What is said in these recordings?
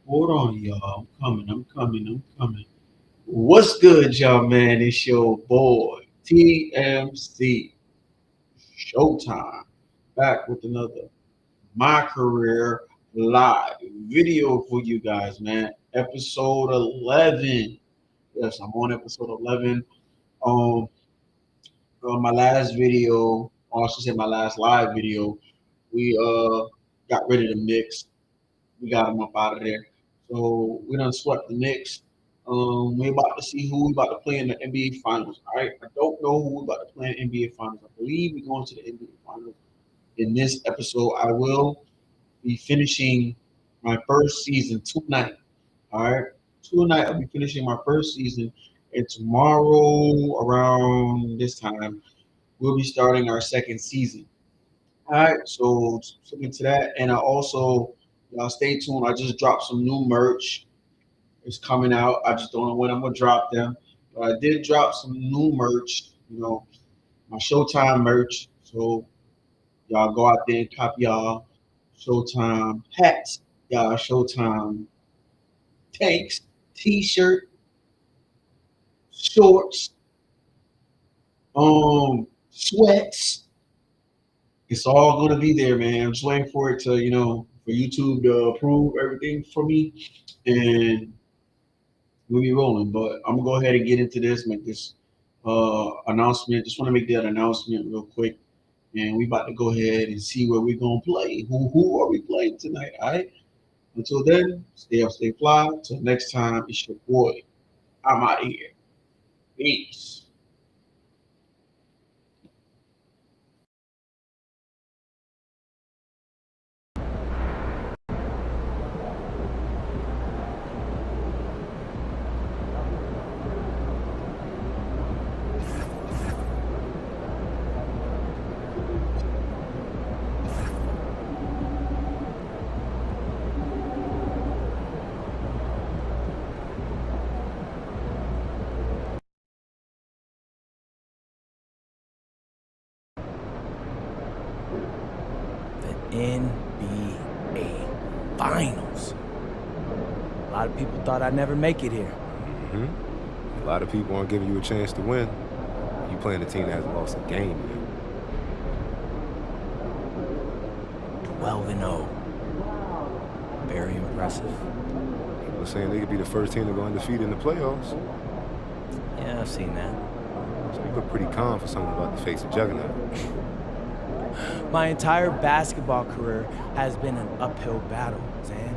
Hold on, y'all. I'm coming. What's good, y'all, man? It's your boy, TMC Showtime. Back with another My Career live video for you guys, man. Episode 11. Yes, I'm on episode 11. Um, my last video, or I should say my last live video, we got rid of the mix. We got them up out of there. So we done swept the Knicks. We about to see who we about to play in the NBA Finals. All right, I don't know who we about to play in the NBA Finals. I believe we're going to the NBA Finals in this episode. I will be finishing my first season tonight. All right, tonight I'll be finishing my first season, and tomorrow around this time we'll be starting our second season. All right, so looking to that, and I also y'all stay tuned. I just dropped some new merch. It's coming out. I just don't know when I'm gonna drop them, but I did drop some new merch. My Showtime merch. So y'all go out there and copy y'all Showtime hats, y'all Showtime tanks, T-shirt, shorts, sweats. It's all gonna be there, man. I'm just waiting for it to, for YouTube to approve everything for me, and we'll be rolling. But I'm gonna go ahead and get into this, make this announcement. Just want to make that announcement real quick, and we about to go ahead and see where we're gonna play. Who are we playing tonight? All right. Until then, stay up, stay fly. Until next time, it's your boy. I'm out of here. Peace. NBA Finals. A lot of people thought I'd never make it here. A lot of people aren't giving you a chance to win. You playing a team that hasn't lost a game yet. 12-0. Very impressive. People are saying they could be the first team to go undefeated in the playoffs. Yeah, I've seen that. So you look pretty calm for someone about to face a juggernaut. My entire basketball career has been an uphill battle, Zan.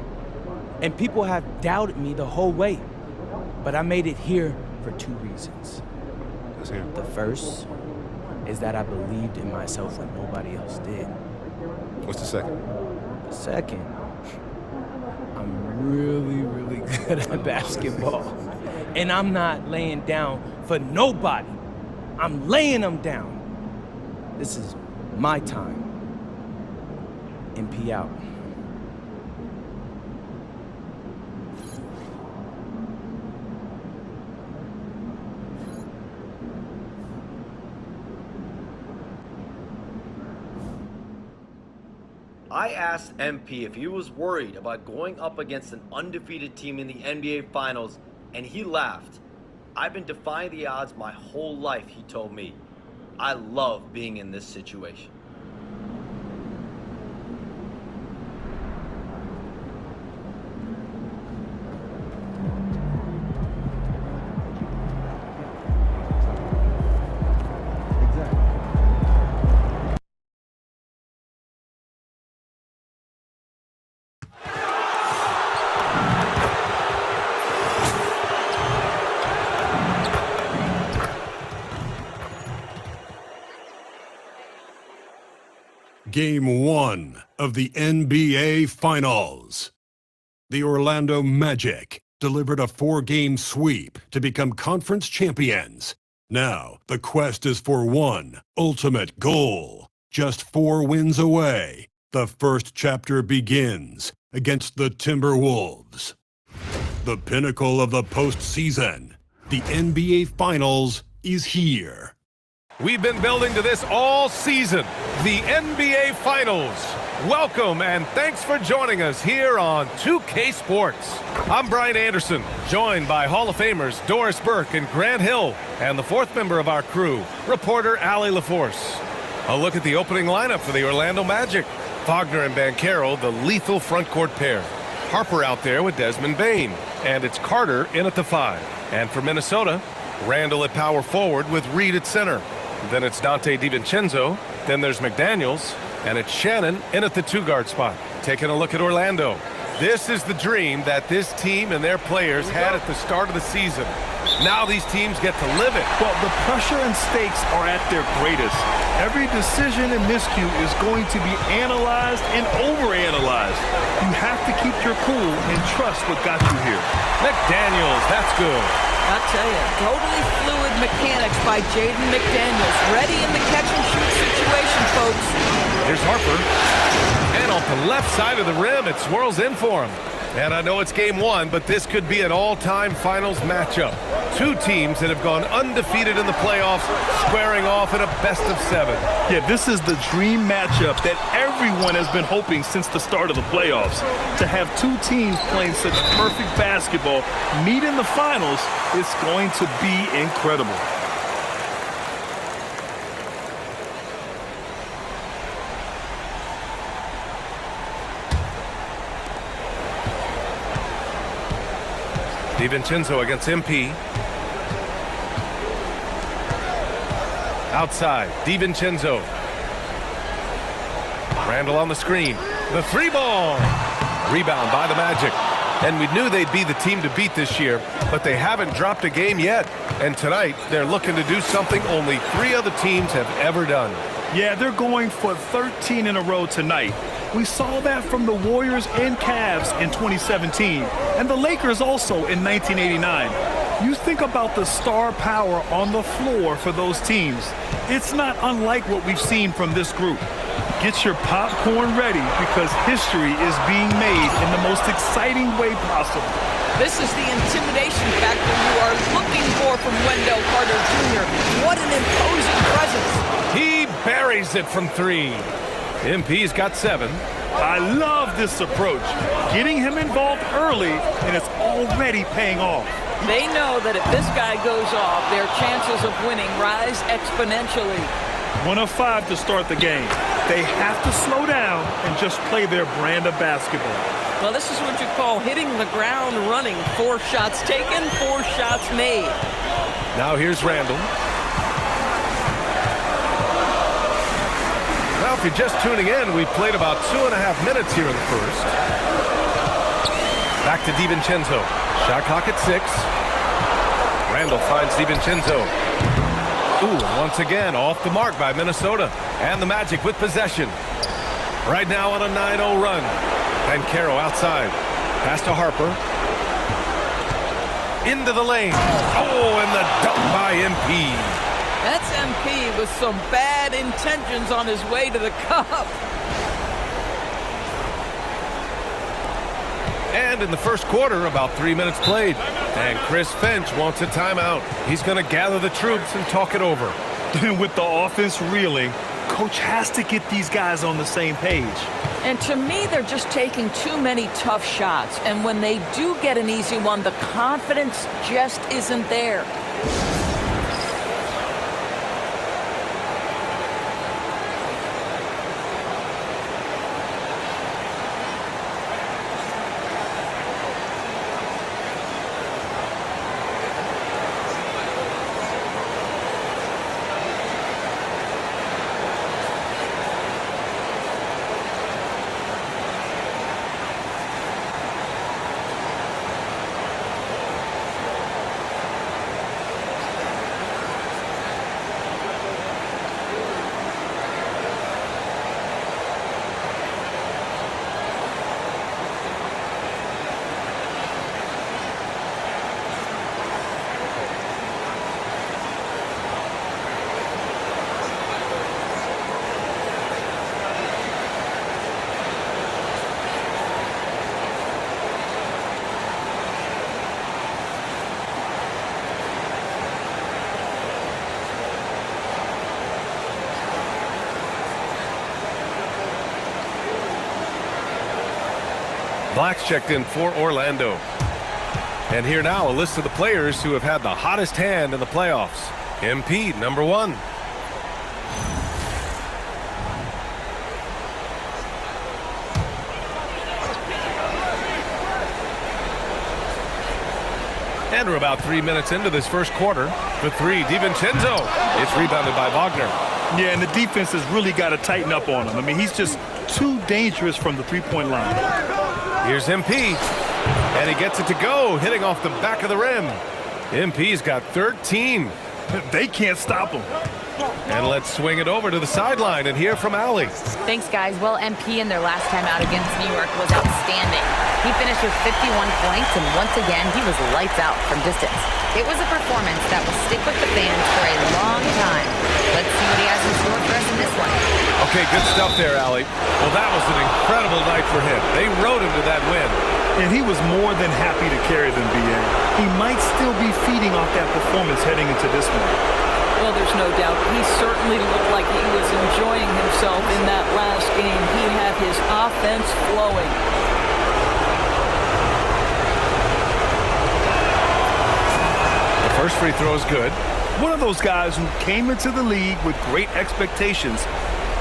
And people have doubted me the whole way. But I made it here for two reasons. Let's hear 'em. The first is that I believed in myself when nobody else did. What's the second? The second, I'm really good at basketball. And I'm not laying down for nobody. I'm laying them down. This is my time. MP out. I asked MP if he was worried about going up against an undefeated team in the NBA Finals, and he laughed. I've been defying the odds my whole life, he told me. I love being in this situation. Game 1 of the NBA Finals. The Orlando Magic delivered a 4-game sweep to become conference champions. Now, the quest is for one ultimate goal. Just 4 wins away, the first chapter begins against the Timberwolves. The pinnacle of the postseason, the NBA Finals, is here. We've been building to this all season, the NBA Finals. Welcome and thanks for joining us here on 2K Sports. I'm Brian Anderson, joined by Hall of Famers Doris Burke and Grant Hill, and the fourth member of our crew, reporter Allie LaForce. A look at the opening lineup for the Orlando Magic. Wagner and Banchero, the lethal front court pair. Harper out there with Desmond Bane, and it's Carter in at the 5. And for Minnesota, Randall at power forward with Reed at center. Then it's Dante DiVincenzo, then there's McDaniels, and it's Shannon in at the 2-guard spot. Taking a look at Orlando. This is the dream that this team and their players had at the start of the season. Now these teams get to live it. Well, the pressure and stakes are at their greatest. Every decision and miscue is going to be analyzed and overanalyzed. You have to keep your cool and trust what got you here. McDaniels, that's good. I'll tell you, totally fluid mechanics by Jaden McDaniels. Ready in the catch-and-shoot situation, folks. Here's Harper. And off the left side of the rim, it swirls in for him. And I know it's game 1, but this could be an all-time finals matchup. Two teams that have gone undefeated in the playoffs, squaring off in a best-of-7. Yeah, this is the dream matchup that everyone has been hoping since the start of the playoffs. To have two teams playing such perfect basketball meet in the finals, it's going to be incredible. DiVincenzo against MP. Outside, DiVincenzo. Randall on the screen. The 3-ball. Rebound by the Magic. And we knew they'd be the team to beat this year, but they haven't dropped a game yet. And tonight, they're looking to do something only 3 other teams have ever done. Yeah, they're going for 13 in a row tonight. We saw that from the Warriors and Cavs in 2017, and the Lakers also in 1989. You think about the star power on the floor for those teams. It's not unlike what we've seen from this group. Get your popcorn ready because history is being made in the most exciting way possible. This is the intimidation factor you are looking for from Wendell Carter Jr. What an imposing presence. He buries it from 3. MP's got 7. I love this approach. Getting him involved early, and it's already paying off. They know that if this guy goes off, their chances of winning rise exponentially. 1 of 5 to start the game. They have to slow down and just play their brand of basketball. Well, this is what you call hitting the ground running. 4 shots taken, 4 shots made. Now here's Randall. Well, if you're just tuning in, we've played about 2.5 minutes here in the first. Back to DiVincenzo. Shot clock at 6. Randall finds DiVincenzo. Ooh, once again, off the mark by Minnesota. And the Magic with possession. Right now on a 9-0 run. Banchero outside. Pass to Harper. Into the lane. Oh, and the dunk by MP. That's MP with some bad intentions on his way to the cup. And in the first quarter, about 3 minutes played. And Chris Finch wants a timeout. He's going to gather the troops and talk it over. With the offense reeling, coach has to get these guys on the same page. And to me, they're just taking too many tough shots. And when they do get an easy one, the confidence just isn't there. Black's checked in for Orlando. And here now, a list of the players who have had the hottest hand in the playoffs. MP, number 1. And we're about 3 minutes into this first quarter. For 3, DiVincenzo. It's rebounded by Wagner. Yeah, and the defense has really got to tighten up on him. I mean, he's just too dangerous from the three-point line. Here's MP. And he gets it to go, hitting off the back of the rim. MP's got 13. They can't stop him. And let's swing it over to the sideline and hear from Allie. Thanks, guys. Well, MP in their last time out against New York was outstanding. He finished with 51 points, and once again, he was lights out from distance. It was a performance that will stick with the fans for a long time. Let's see what he has in store for us in this one. Okay, good stuff there, Allie. Well, that was an incredible night for him. They rode him to that win. And he was more than happy to carry them, B.A. He might still be feeding off that performance heading into this one. Well, there's no doubt. He certainly looked like he was enjoying himself in that last game. He had his offense flowing. The first free throw is good. One of those guys who came into the league with great expectations.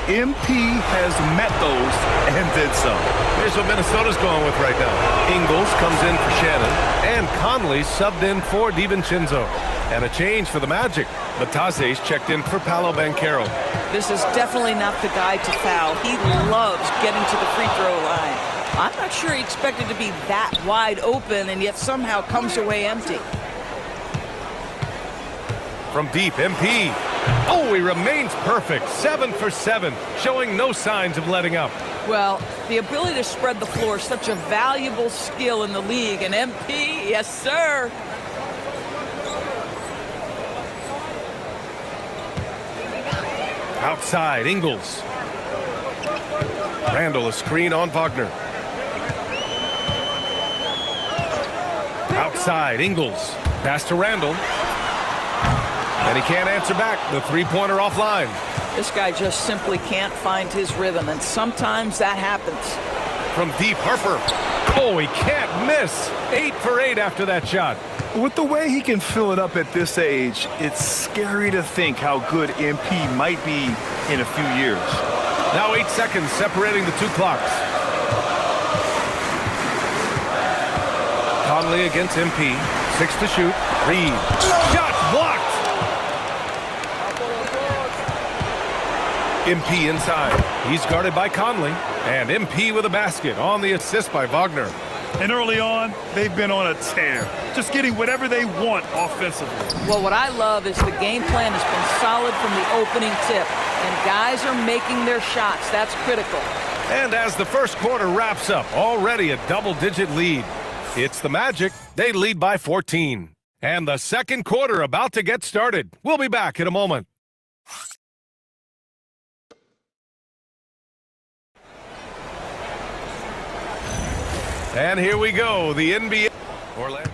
MP has met those and did so. Here's what Minnesota's going with right now. Ingles comes in for Shannon, and Conley subbed in for DiVincenzo. And a change for the Magic. Batase's checked in for Paolo Banchero. This is definitely not the guy to foul. He loves getting to the free throw line. I'm not sure he expected to be that wide open, and yet somehow comes away empty. From deep, MP. Oh, he remains perfect. 7 for 7, showing no signs of letting up. Well, the ability to spread the floor is such a valuable skill in the league, and MP, yes, sir. Outside, Ingles. Randall, a screen on Wagner. Outside, Ingles. Pass to Randall. And he can't answer back. The three-pointer offline. This guy just simply can't find his rhythm, and sometimes that happens. From deep, Harper. Oh, he can't miss. 8 for 8 after that shot. With the way he can fill it up at this age, it's scary to think how good MP might be in a few years. Now 8 seconds separating the two clocks. Conley against MP. 6 to shoot. Reed. Shot blocked. MP inside. He's guarded by Conley. And MP with a basket on the assist by Wagner. And early on, they've been on a tear, just getting whatever they want offensively. Well, what I love is the game plan has been solid from the opening tip, and guys are making their shots. That's critical. And as the first quarter wraps up, already a double-digit lead. It's the Magic. They lead by 14. And the second quarter about to get started. We'll be back in a moment. And here we go, the NBA. Orlando.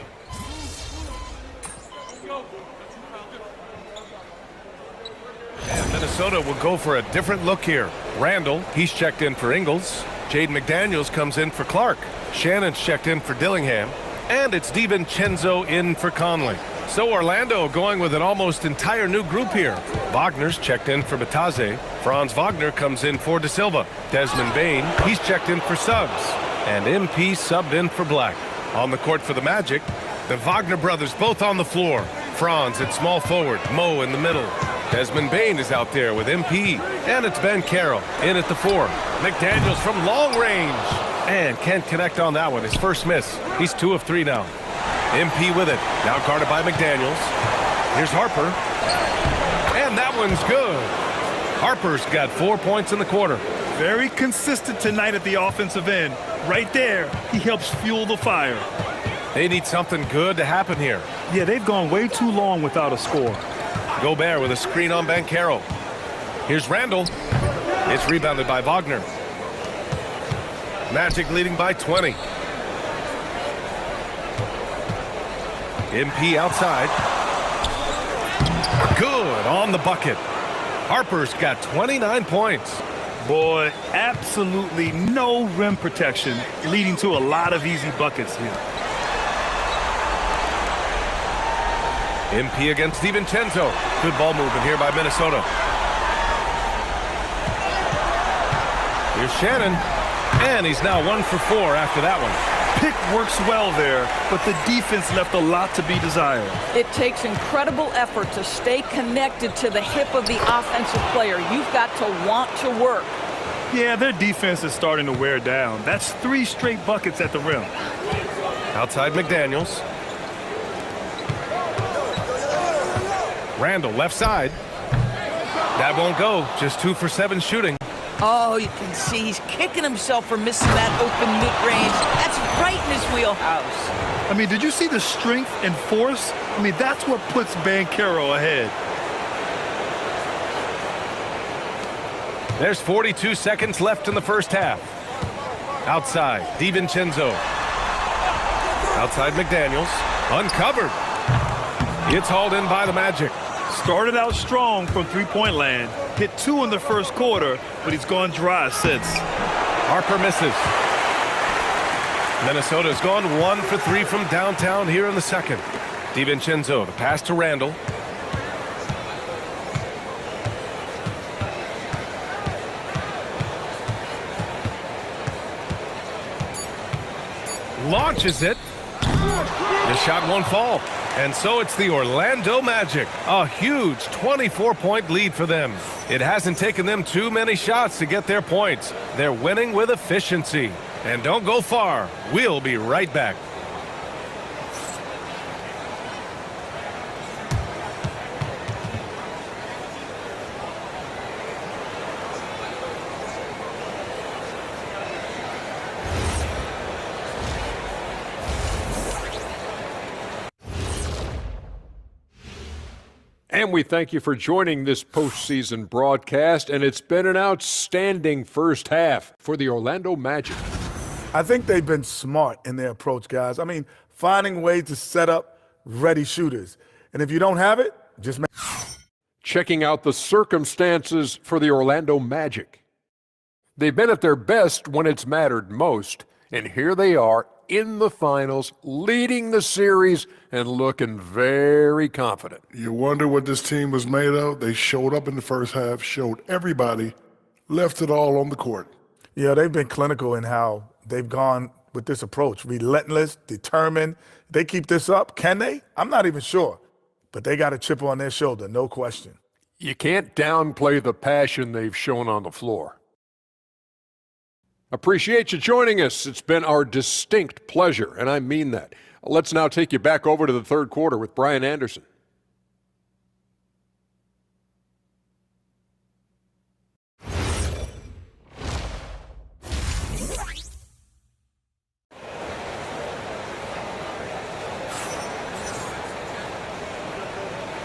And Minnesota will go for a different look here. Randall, he's checked in for Ingles. Jaden McDaniels comes in for Clark. Shannon's checked in for Dillingham. And it's DiVincenzo in for Conley. So Orlando going with an almost entire new group here. Wagner's checked in for Batase. Franz Wagner comes in for De Silva. Desmond Bane, he's checked in for Suggs. And MP subbed in for Black. On the court for the Magic, the Wagner brothers both on the floor. Franz at small forward, Mo in the middle. Desmond Bane is out there with MP. And it's Banchero in at the 4. McDaniels from long range. And can't connect on that one, his first miss. He's 2 of 3 now. MP with it, now guarded by McDaniels. Here's Harper. And that one's good. Harper's got 4 points in the quarter. Very consistent tonight at the offensive end. Right there, he helps fuel the fire. They need something good to happen here. Yeah, they've gone way too long without a score. Gobert with a screen on Banchero. Here's Randall. It's rebounded by Wagner. Magic leading by 20. MP outside. Good on the bucket. Harper's got 29 points. Boy, absolutely no rim protection, leading to a lot of easy buckets here. MP against DiVincenzo. Good ball movement here by Minnesota. Here's Shannon, and he's now 1 for 4 after that one. Pick works well there, but the defense left a lot to be desired. It takes incredible effort to stay connected to the hip of the offensive player. You've got to want to work. Yeah, their defense is starting to wear down. That's 3 straight buckets at the rim. Outside McDaniels. Randall, left side. That won't go. Just 2 for 7 shooting. Oh, you can see he's kicking himself for missing that open mid-range. That's right in his wheelhouse. I mean, did you see the strength and force? I mean, that's what puts MYCAREER ahead. There's 42 seconds left in the first half. Outside, DiVincenzo. Outside McDaniels. Uncovered. It's hauled in by the Magic. Started out strong from three-point land. Hit 2 in the first quarter, but he's gone dry since. Harper misses. Minnesota's gone 1 for 3 from downtown here in the second. DiVincenzo, the pass to Randall. Launches it. The shot won't fall. And so it's the Orlando Magic. A huge 24-point lead for them. It hasn't taken them too many shots to get their points. They're winning with efficiency. And don't go far. We'll be right back. And we thank you for joining this postseason broadcast, and it's been an outstanding first half for the Orlando Magic. I think they've been smart in their approach, guys. I mean, finding ways to set up ready shooters. And if you don't have it, just make... Checking out the circumstances for the Orlando Magic. They've been at their best when it's mattered most, and here they are in the finals, leading the series and looking very confident. You wonder what this team was made of? They showed up in the first half, showed everybody, left it all on the court. Yeah, they've been clinical in how they've gone with this approach. Relentless, determined. They keep this up. Can they? I'm not even sure. But they got a chip on their shoulder, no question. You can't downplay the passion they've shown on the floor. Appreciate you joining us. It's been our distinct pleasure, and I mean that. Let's now take you back over to the third quarter with Brian Anderson.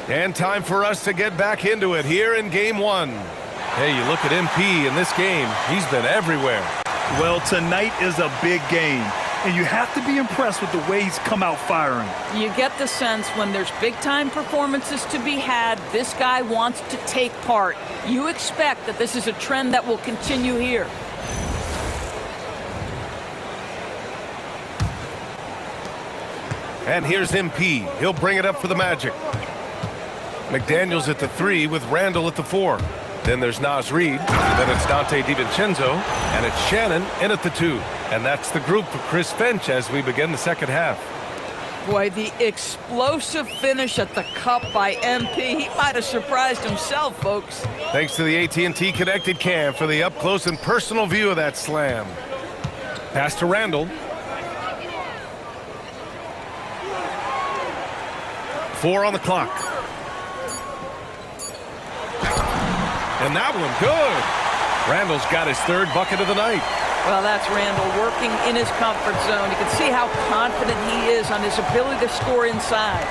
And time for us to get back into it here in Game 1. Hey, you look at MP in this game, he's been everywhere. Well, tonight is a big game, and you have to be impressed with the way he's come out firing. You get the sense when there's big-time performances to be had, this guy wants to take part. You expect that this is a trend that will continue here. And here's MP. He'll bring it up for the Magic. McDaniels at the 3 with Randall at the 4. Then there's Naz Reid, then it's Dante DiVincenzo, and it's Shannon in at the 2. And that's the group for Chris Finch as we begin the second half. Boy, the explosive finish at the cup by MP. He might have surprised himself, folks. Thanks to the AT&T Connected Cam for the up-close and personal view of that slam. Pass to Randall. 4 on the clock. And that one, good. Randall's got his 3rd bucket of the night. Well, that's Randall working in his comfort zone. You can see how confident he is on his ability to score inside.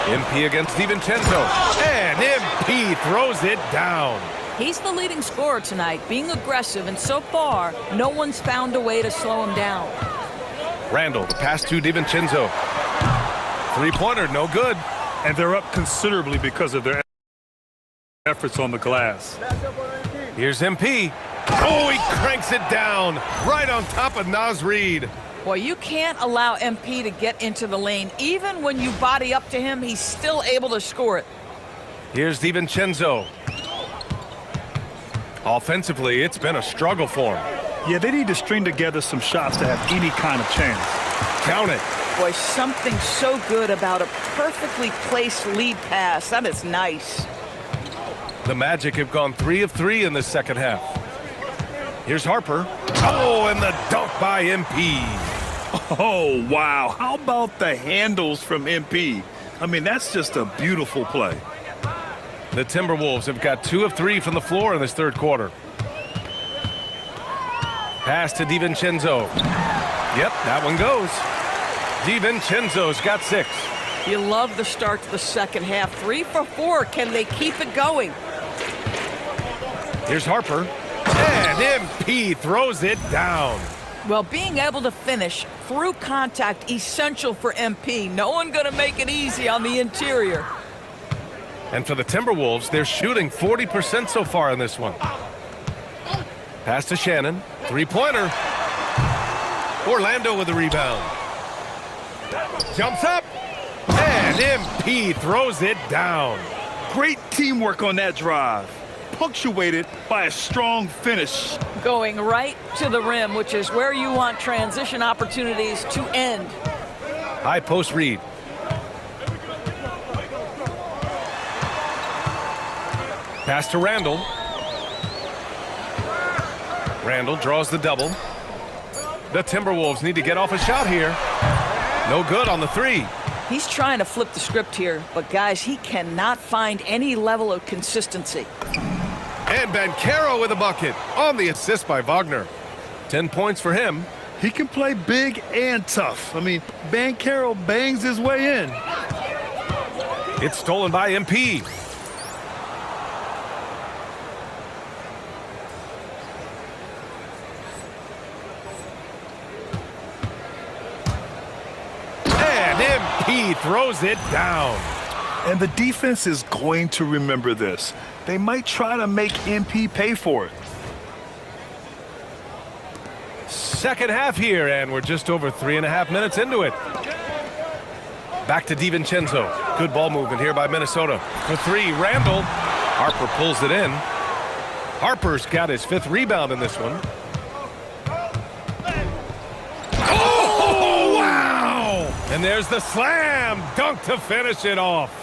MP against DiVincenzo. And MP throws it down. He's the leading scorer tonight, being aggressive, and so far, no one's found a way to slow him down. Randall, the pass to DiVincenzo. 3-pointer, no good. And they're up considerably because of their efforts on the glass. Here's MP. Oh, he cranks it down right on top of Naz Reid. Boy, you can't allow MP to get into the lane. Even when you body up to him, he's still able to score it. Here's DiVincenzo. Offensively, it's been a struggle for him. Yeah, they need to string together some shots to have any kind of chance. Count it. Boy, something so good about a perfectly placed lead pass. That is nice. The Magic have gone 3 of 3 in the second half. Here's Harper. Oh, and the dunk by MP. Oh, wow. How about the handles from MP? I mean, that's just a beautiful play. The Timberwolves have got 2 of 3 from the floor in this third quarter. Pass to DiVincenzo. Yep, that one goes. DiVincenzo's got 6. You love the start to the second half. 3 for 4. Can they keep it going? Here's Harper. And MP throws it down. Well, being able to finish through contact, essential for MP. No one going to make it easy on the interior. And for the Timberwolves, they're shooting 40% so far in this one. Pass to Shannon. Three-pointer. Orlando with the rebound. Jumps up. And MP throws it down. Great teamwork on that drive, punctuated by a strong finish. Going right to the rim, which is where you want transition opportunities to end. High post Reid. Pass to Randall. Randall draws the double. The Timberwolves need to get off a shot here. No good on the 3. He's trying to flip the script here, but guys, he cannot find any level of consistency. And Banchero with a bucket on the assist by Wagner. 10 points for him. He can play big and tough. I mean, Banchero bangs his way in. It's stolen by MP. And MP throws it down. And the defense is going to remember this. They might try to make MP pay for it. Second half here, and we're just over 3.5 minutes into it. Back to DiVincenzo. Good ball movement here by Minnesota. For 3, Randall. Harper pulls it in. Harper's got his 5th rebound in this one. Oh, wow! And there's the slam dunk to finish it off.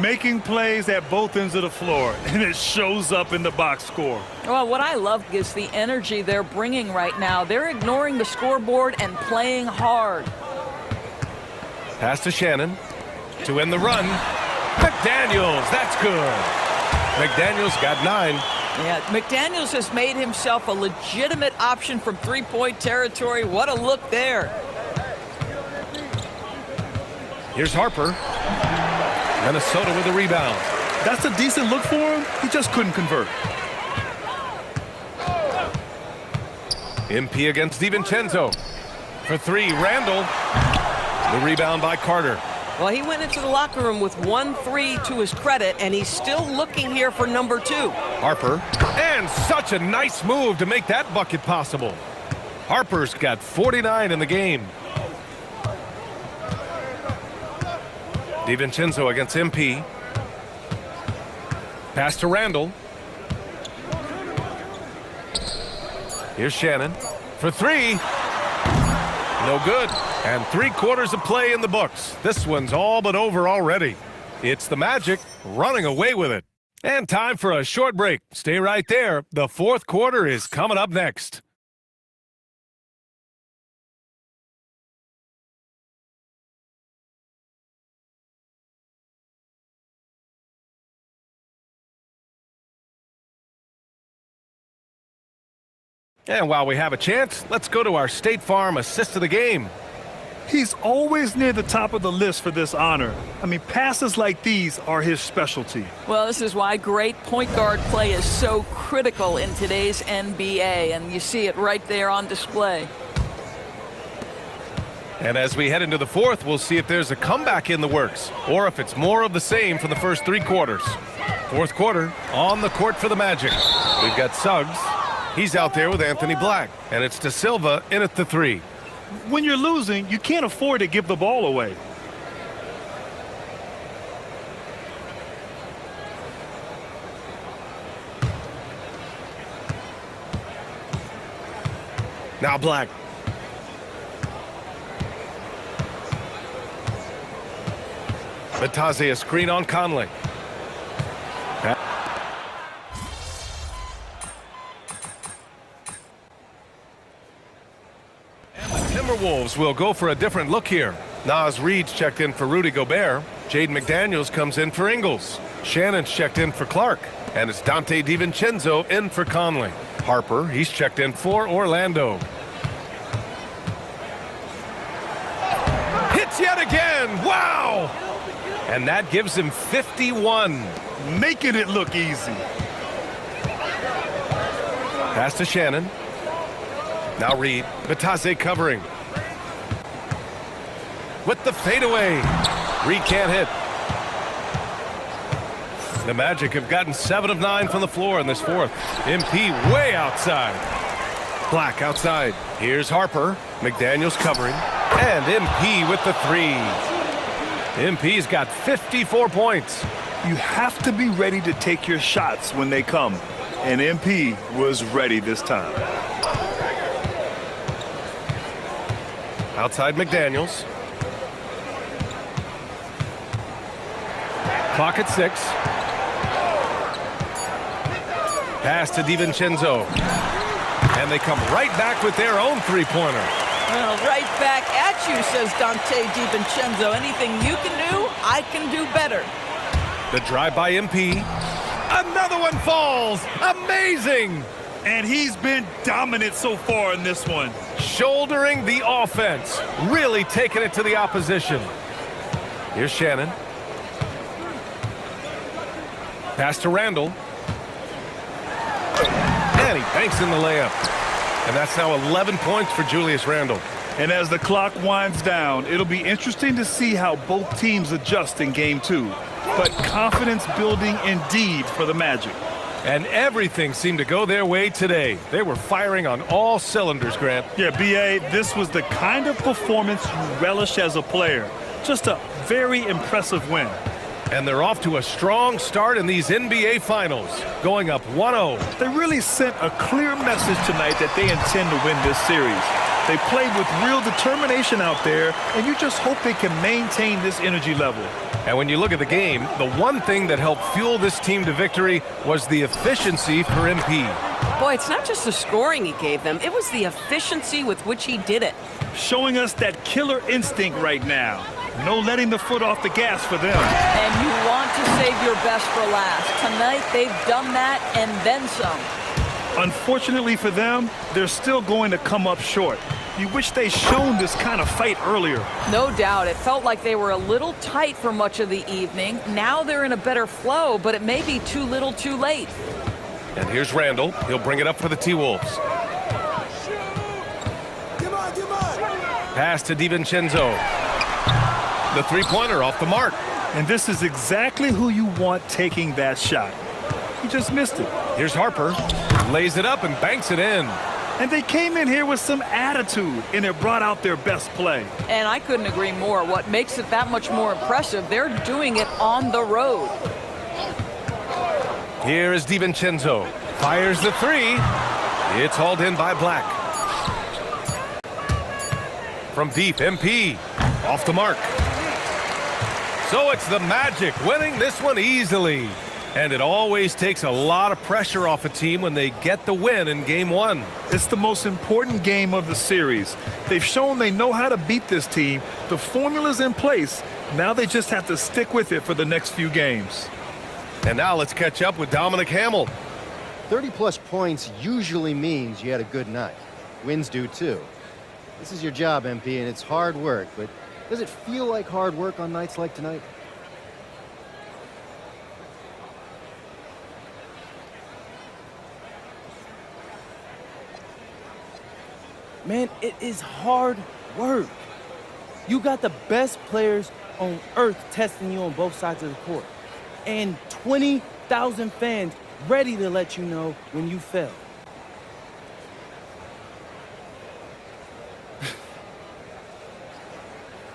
Making plays at both ends of the floor, and it shows up in the box score. Well, what I love is the energy they're bringing right now. They're ignoring the scoreboard and playing hard. Pass to Shannon to end the run. McDaniels, that's good. McDaniels got 9. Yeah, McDaniels has made himself a legitimate option from three-point territory. What a look there. Here's Harper. Minnesota with the rebound. That's a decent look for him. He just couldn't convert. MP against DiVincenzo. For 3, Randall. The rebound by Carter. Well, he went into the locker room with 1 3 to his credit, and he's still looking here for number 2. Harper. And such a nice move to make that bucket possible. Harper's got 49 in the game. DiVincenzo against MP. Pass to Randall. Here's Shannon. For 3. No good. And 3 quarters of play in the books. This one's all but over already. It's the Magic running away with it. And time for a short break. Stay right there. The 4th quarter is coming up next. And while we have a chance, let's go to our State Farm assist of the game. He's always near the top of the list for this honor. I mean, passes like these are his specialty. Well, this is why great point guard play is so critical in today's NBA, and you see it right there on display. And as we head into the 4th, we'll see if there's a comeback in the works, or if it's more of the same from the first 3 quarters. Fourth quarter, on the court for the Magic. We've got Suggs. He's out there with Anthony Black. And it's De Silva in at the 3. When you're losing, you can't afford to give the ball away. Now Black. Bataze a screen on Conley. And the Timberwolves will go for a different look here. Naz Reid's checked in for Rudy Gobert. Jaden McDaniels comes in for Ingles. Shannon's checked in for Clark. And it's Dante DiVincenzo in for Conley. Harper, he's checked in for Orlando. Hits yet again. Wow! And that gives him 51. Making it look easy. Pass to Shannon. Now Reid. Bataze covering. With the fadeaway. Reid can't hit. The Magic have gotten 7 of 9 from the floor in this fourth. MP way outside. Black outside. Here's Harper. McDaniels covering. And MP with the 3. MP's got 54 points. You have to be ready to take your shots when they come. And MP was ready this time. Outside McDaniels. Clock at 6. Pass to DiVincenzo. And they come right back with their own three-pointer. Well, right back at you, says Dante DiVincenzo. Anything you can do, I can do better. The drive by MP. Another one falls. Amazing. And he's been dominant so far in this one. Shouldering the offense. Really taking it to the opposition. Here's Shannon. Pass to Randall. And he banks in the layup. And that's now 11 points for Julius Randle. And as the clock winds down, it'll be interesting to see how both teams adjust in game 2. But confidence building indeed for the Magic. And everything seemed to go their way today. They were firing on all cylinders, Grant. Yeah, B.A., this was the kind of performance you relish as a player. Just a very impressive win. And they're off to a strong start in these NBA Finals, going up 1-0. They really sent a clear message tonight that they intend to win this series. They played with real determination out there, and you just hope they can maintain this energy level. And when you look at the game, the one thing that helped fuel this team to victory was the efficiency for MP. Boy, it's not just the scoring he gave them, it was the efficiency with which he did it. Showing us that killer instinct right now. No letting the foot off the gas for them. And you want to save your best for last. Tonight, they've done that and then some. Unfortunately for them, they're still going to come up short. You wish they'd shown this kind of fight earlier. No doubt. It felt like they were a little tight for much of the evening. Now they're in a better flow, but it may be too little too late. And here's Randall. He'll bring it up for the T-Wolves. Pass to DiVincenzo. The three-pointer off the mark. And this is exactly who you want taking that shot. He just missed it. Here's Harper. Lays it up and banks it in. And they came in here with some attitude, and it brought out their best play. And I couldn't agree more. What makes it that much more impressive, they're doing it on the road. Here is DiVincenzo. Fires the three. It's hauled in by Black. From deep, MP. Off the mark. So it's the Magic winning this one easily. And it always takes a lot of pressure off a team when they get the win in game 1. It's the most important game of the series. They've shown they know how to beat this team. The formula's in place. Now they just have to stick with it for the next few games. And now let's catch up with Dominic Hamill. 30-plus points usually means you had a good night. Wins do, too. This is your job, MP, and it's hard work, but does it feel like hard work on nights like tonight? Man, it is hard work. You got the best players on earth testing you on both sides of the court. And 20 1,000 fans ready to let you know when you fail.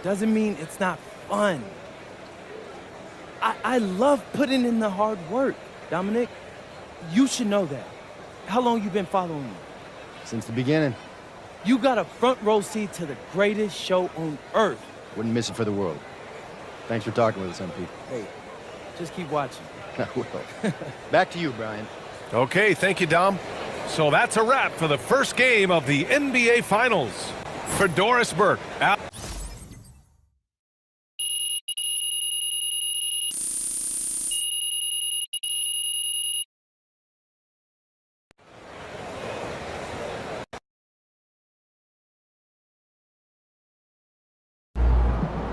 Doesn't mean it's not fun. I love putting in the hard work, Dominic. You should know that. How long you been following me? Since the beginning. You got a front row seat to the greatest show on earth. Wouldn't miss it for the world. Thanks for talking with us, MP. Hey, just keep watching. I will. Back to you, Brian. Okay, thank you, Dom. So that's a wrap for the first game of the NBA Finals. For Doris Burke, out.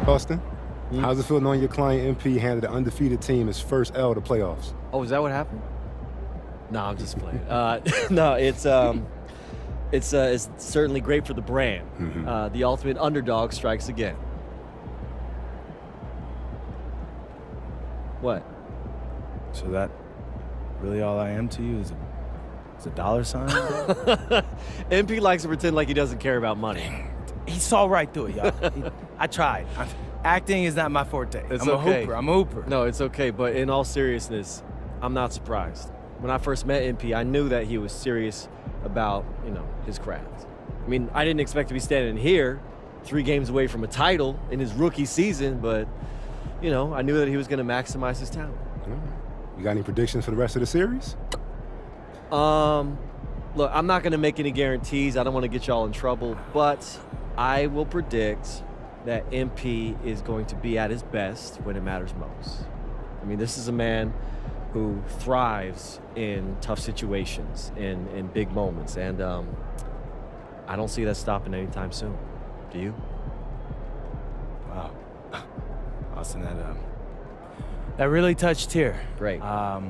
Austin, how's it feel knowing your client MP handed an undefeated team his first L to playoffs? Oh, is that what happened? No, I'm just playing. No, it's certainly great for the brand. The ultimate underdog strikes again. What? So that really all I am to you is a dollar sign? MP likes to pretend like he doesn't care about money. He saw right through it, y'all. I tried. Acting is not my forte. It's I'm a hooper. I'm a hooper. No, it's okay. But in all seriousness, I'm not surprised. When I first met MP, I knew that he was serious about, his craft. I mean, I didn't expect to be standing here 3 games away from a title in his rookie season, but, I knew that he was going to maximize his talent. You got any predictions for the rest of the series? Look, I'm not going to make any guarantees. I don't want to get y'all in trouble, but I will predict that MP is going to be at his best when it matters most. I mean, this is a man who thrives in tough situations, in big moments, and I don't see that stopping anytime soon. Do you? Wow. Austin, that really touched here. Great. I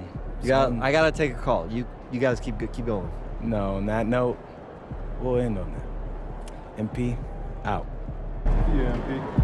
gotta take a call. You guys keep going. No, on that note, we'll end on that. MP, out. Yeah, MP.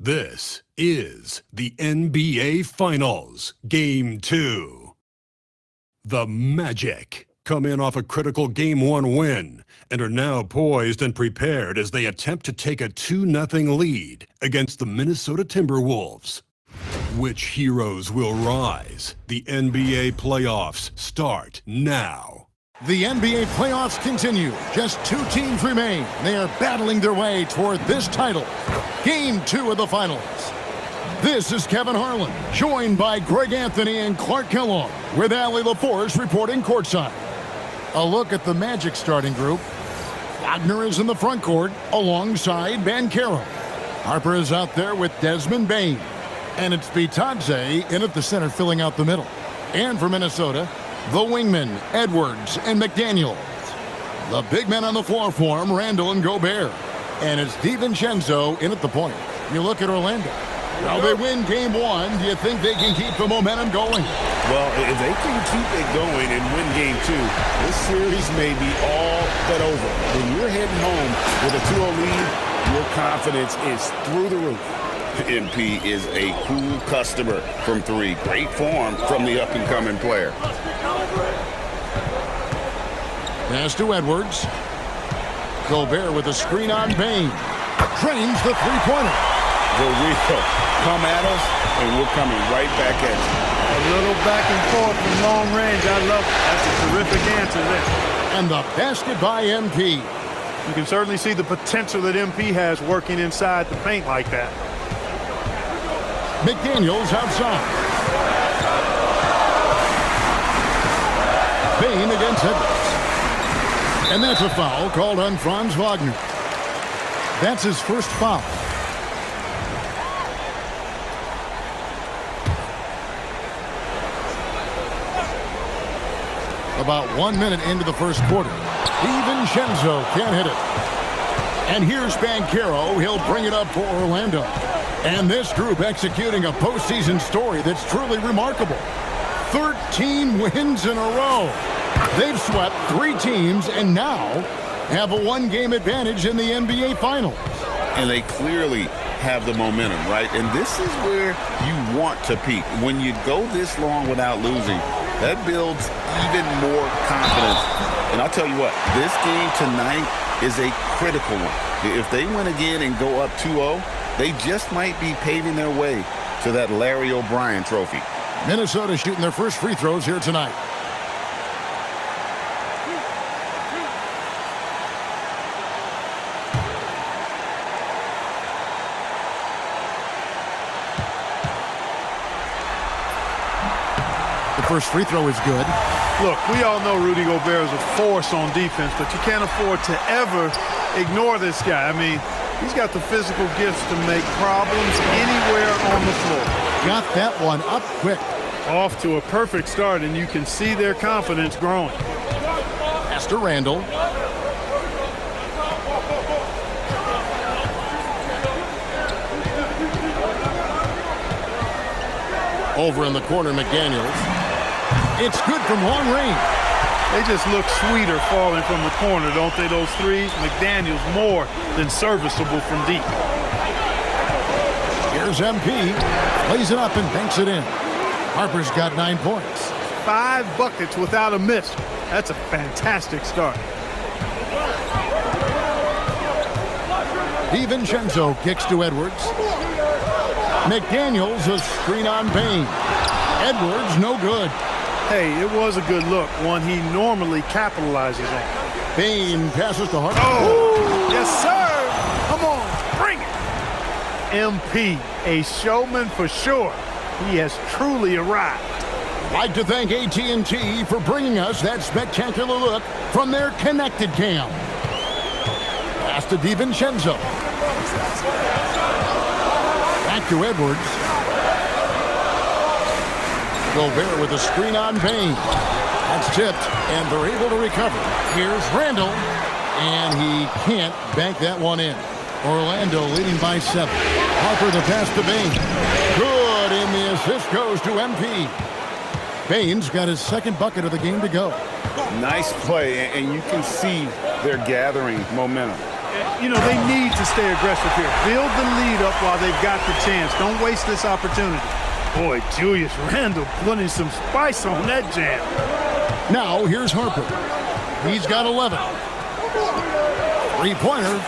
This is the NBA Finals, Game 2. The Magic come in off a critical Game 1 win and are now poised and prepared as they attempt to take a 2-0 lead against the Minnesota Timberwolves. Which heroes will rise? The NBA playoffs start now. The NBA playoffs continue. Just 2 teams remain. They are battling their way toward this title. Game 2 of the finals. This is Kevin Harlan, joined by Greg Anthony and Clark Kellogg, with Allie LaForce reporting courtside. A look at the Magic starting group. Wagner is in the front court alongside Banchero. Harper is out there with Desmond Bain. And it's Bitadze in at the center filling out the middle. And for Minnesota, the wingmen, Edwards and McDaniels. The big men on the floor for him, Randall and Gobert. And it's DiVincenzo in at the point. You look at Orlando. Now they win game one. Do you think they can keep the momentum going? Well, if they can keep it going and win game two, this series may be all but over. When you're heading home with a 2-0 lead, your confidence is through the roof. MP is a cool customer from three. Great form from the up-and-coming player. Pass to Edwards. Gobert with a screen on Bain. Drains the three-pointer. The real. Come at us, and we're coming right back at you. A little back and forth from long range. I love it. That's a terrific answer there. And the basket by MP. You can certainly see the potential that MP has working inside the paint like that. McDaniels outside. Bain against Edwards. And that's a foul called on Franz Wagner. That's his first foul. About 1 minute into the first quarter. DiVincenzo can't hit it. And here's Banchero. He'll bring it up for Orlando. And this group executing a postseason story that's truly remarkable. 13 wins in a row. They've swept 3 teams and now have a 1-game advantage in the NBA Finals. And they clearly have the momentum, right? And this is where you want to peak. When you go this long without losing, that builds even more confidence. And I'll tell you what, this game tonight is a critical one. If they win again and go up 2-0, they just might be paving their way to that Larry O'Brien trophy. Minnesota shooting their first free throws here tonight. The first free throw is good. Look, we all know Rudy Gobert is a force on defense, but you can't afford to ever ignore this guy. I mean, he's got the physical gifts to make problems anywhere on the floor. Got that one up quick. Off to a perfect start, and you can see their confidence growing. Pass to Randall. Over in the corner, McDaniels. It's good from long range. They just look sweeter falling from the corner, don't they, those threes? McDaniels more than serviceable from deep. Here's MP. Plays it up and banks it in. Harper's got 9 points. 5 buckets without a miss. That's a fantastic start. DiVincenzo kicks to Edwards. McDaniels a screen on Bain. Edwards no good. Hey, it was a good look, one he normally capitalizes on. Bain passes to Harper. Oh, yes, sir. Come on, bring it. MP, a showman for sure. He has truly arrived. Like to thank AT&T for bringing us that spectacular look from their connected cam. Pass to DiVincenzo. Back to Edwards. Gobert with a screen on Bain. That's tipped, and they're able to recover. Here's Randall, and he can't bank that one in. Orlando leading by 7. Harper the pass to Bain. Good, and the assist goes to MP. Bain's got his second bucket of the game to go. Nice play, and you can see they're gathering momentum. You know, they need to stay aggressive here. Build the lead up while they've got the chance. Don't waste this opportunity. Boy, Julius Randle putting some spice on that jam. Now, here's Harper. He's got 11. Three-pointer.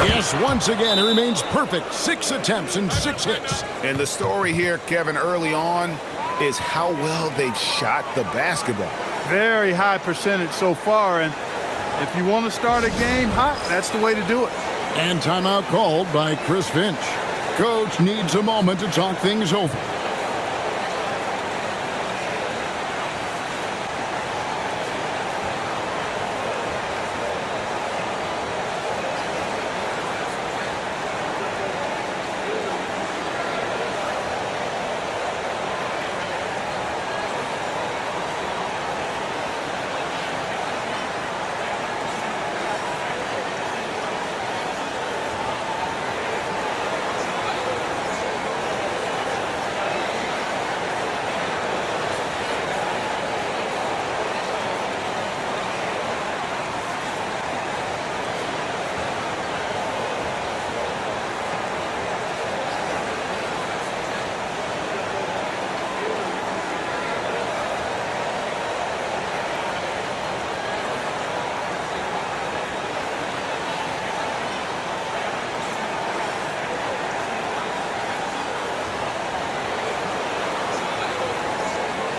Yes, once again, it remains perfect. 6 attempts and 6 hits. And the story here, Kevin, early on is how well they've shot the basketball. Very high percentage so far, and if you want to start a game hot, that's the way to do it. And timeout called by Chris Finch. Coach needs a moment to talk things over.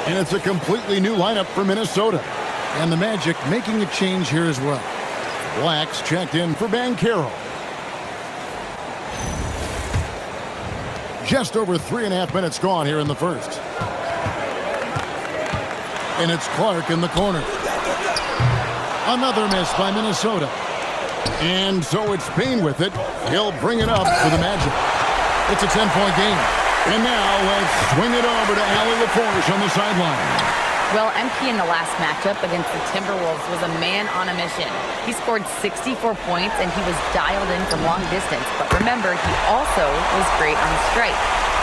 And it's a completely new lineup for Minnesota. And the Magic making a change here as well. Black's checked in for MYCAREER. Just over 3.5 minutes gone here in the first. And it's Clark in the corner. Another miss by Minnesota. And so it's Payne with it. He'll bring it up for the Magic. It's a 10-point game. And now let's swing it over to Allie LaForge on the sideline. Well, MP in the last matchup against the Timberwolves was a man on a mission. He scored 64 points, and he was dialed in from long distance. But remember, he also was great on strike.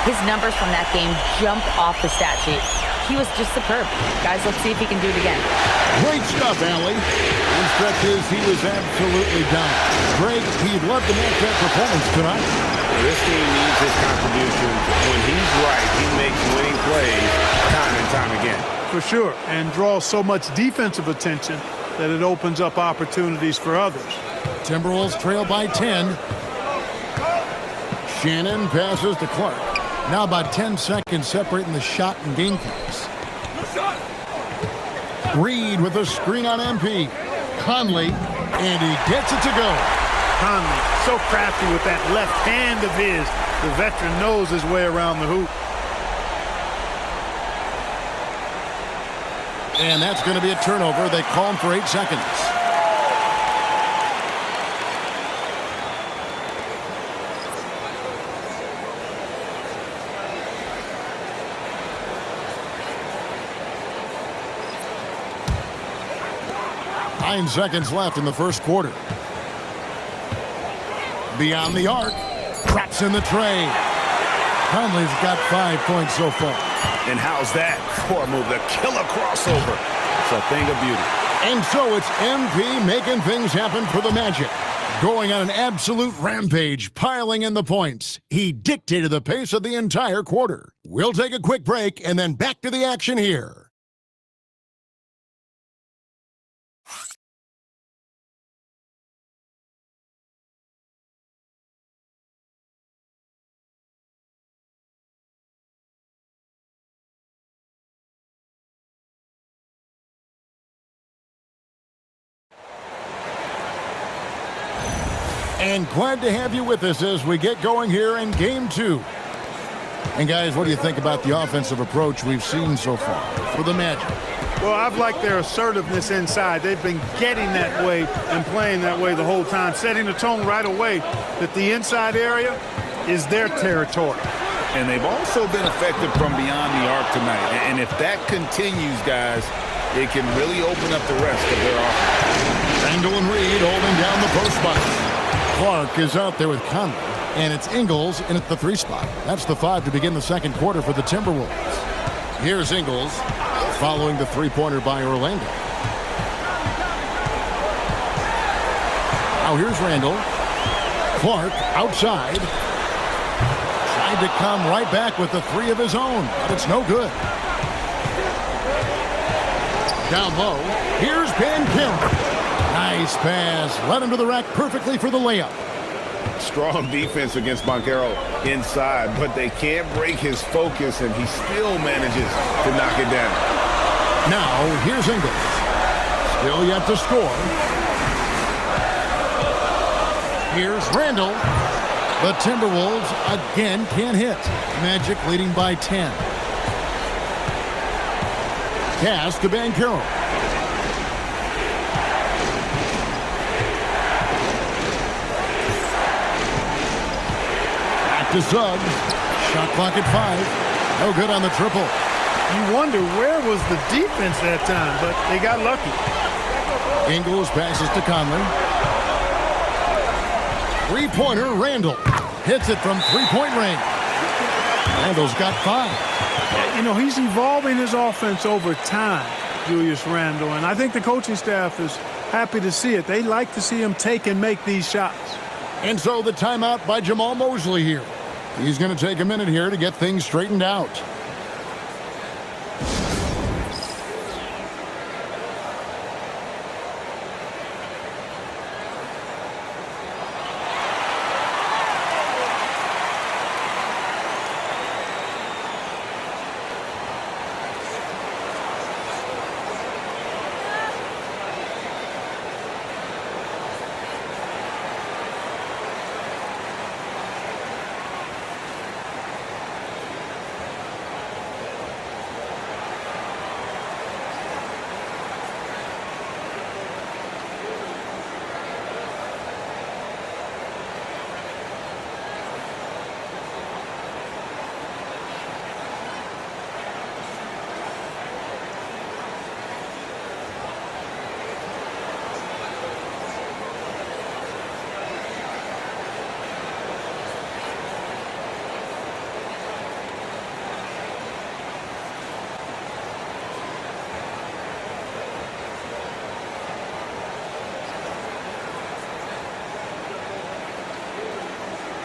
His numbers from that game jump off the stat sheet. He was just superb. Guys, let's see if he can do it again. Great stuff, Allie. In stretches, he was absolutely done. Greg, he'd love to match that performance tonight. This team needs his contributions. When he's right, he makes winning plays time and time again. For sure, and draws so much defensive attention that it opens up opportunities for others. Timberwolves trail by 10. Shannon passes to Clark. Now about 10 seconds separating the shot and game clocks. Reed with a screen on MP. Conley, and he gets it to go. Conley, so crafty with that left hand of his. The veteran knows his way around the hoop. And that's going to be a turnover. They call him for 8 seconds. Nine seconds left in the first quarter. Beyond the arc. Drops in the tray. Conley's got 5 points so far. And how's that for a move? The killer crossover. It's a thing of beauty. And so it's MP making things happen for the Magic. Going on an absolute rampage, piling in the points. He dictated the pace of the entire quarter. We'll take a quick break and then back to the action here. And glad to have you with us as we get going here in Game 2. And guys, what do you think about the offensive approach we've seen so far for the Magic? Well, I've liked their assertiveness inside. They've been getting that way and playing that way the whole time, setting the tone right away that the inside area is their territory. And they've also been effective from beyond the arc tonight. And if that continues, guys, it can really open up the rest of their offense. Randall and Reed holding down the post box. Clark is out there with Conley, and it's Ingles in at the 3 spot. That's the 5 to begin the second quarter for the Timberwolves. Here's Ingles following the 3-pointer by Orlando. Now here's Randall. Clark outside. Tried to come right back with the 3 of his own, but it's no good. Down low, here's MYCAREER. Nice pass. Led him to the rack perfectly for the layup. Strong defense against MYCAREER inside, but they can't break his focus, and he still manages to knock it down. Now, here's Ingles. Still yet to score. Here's Randall. The Timberwolves again can't hit. Magic leading by 10. Pass to MYCAREER. To Suggs. Shot clock at 5. No good on the triple. You wonder where was the defense that time, but they got lucky. Ingles passes to Conley. 3-pointer, Randall. Hits it from 3-point range. Randall's got 5. You know, he's evolving his offense over time, Julius Randle, and I think the coaching staff is happy to see it. They like to see him take and make these shots. And so the timeout by Jamal Mosley here. He's going to take a minute here to get things straightened out.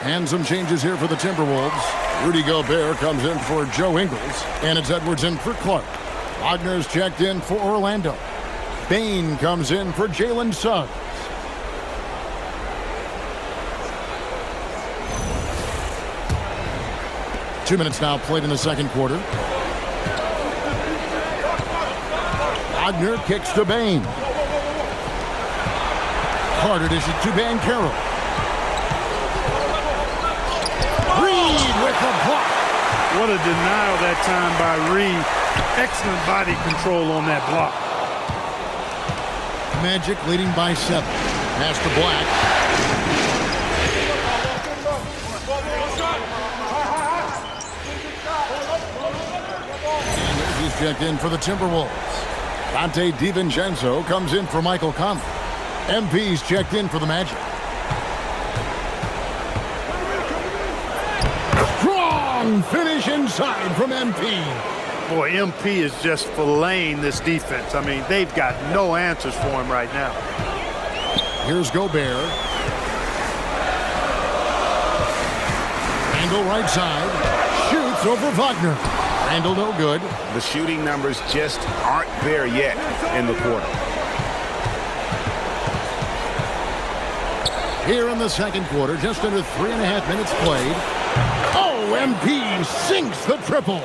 And some changes here for the Timberwolves. Rudy Gobert comes in for Joe Ingles, and it's Edwards in for Clark. Wagner's checked in for Orlando. Bane comes in for Jalen Suggs. Two minutes now played in the second quarter. Wagner kicks to Bane. Carter dishes to Banchero. Reed with the block. What a denial that time by Reed. Excellent body control on that block. Magic leading by 7. Pass to Black. And he's checked in for the Timberwolves. Dante DiVincenzo comes in for Michael Conley. MP's checked in for the Magic. Strong finish inside from MP. Boy, MP is just filleting this defense. I mean, they've got no answers for him right now. Here's Gobert. Randall right side. Shoots over Wagner. Randall no good. The shooting numbers just aren't there yet in the quarter. Here in the second quarter, just under 3.5 minutes played. Oh, MP sinks the triple.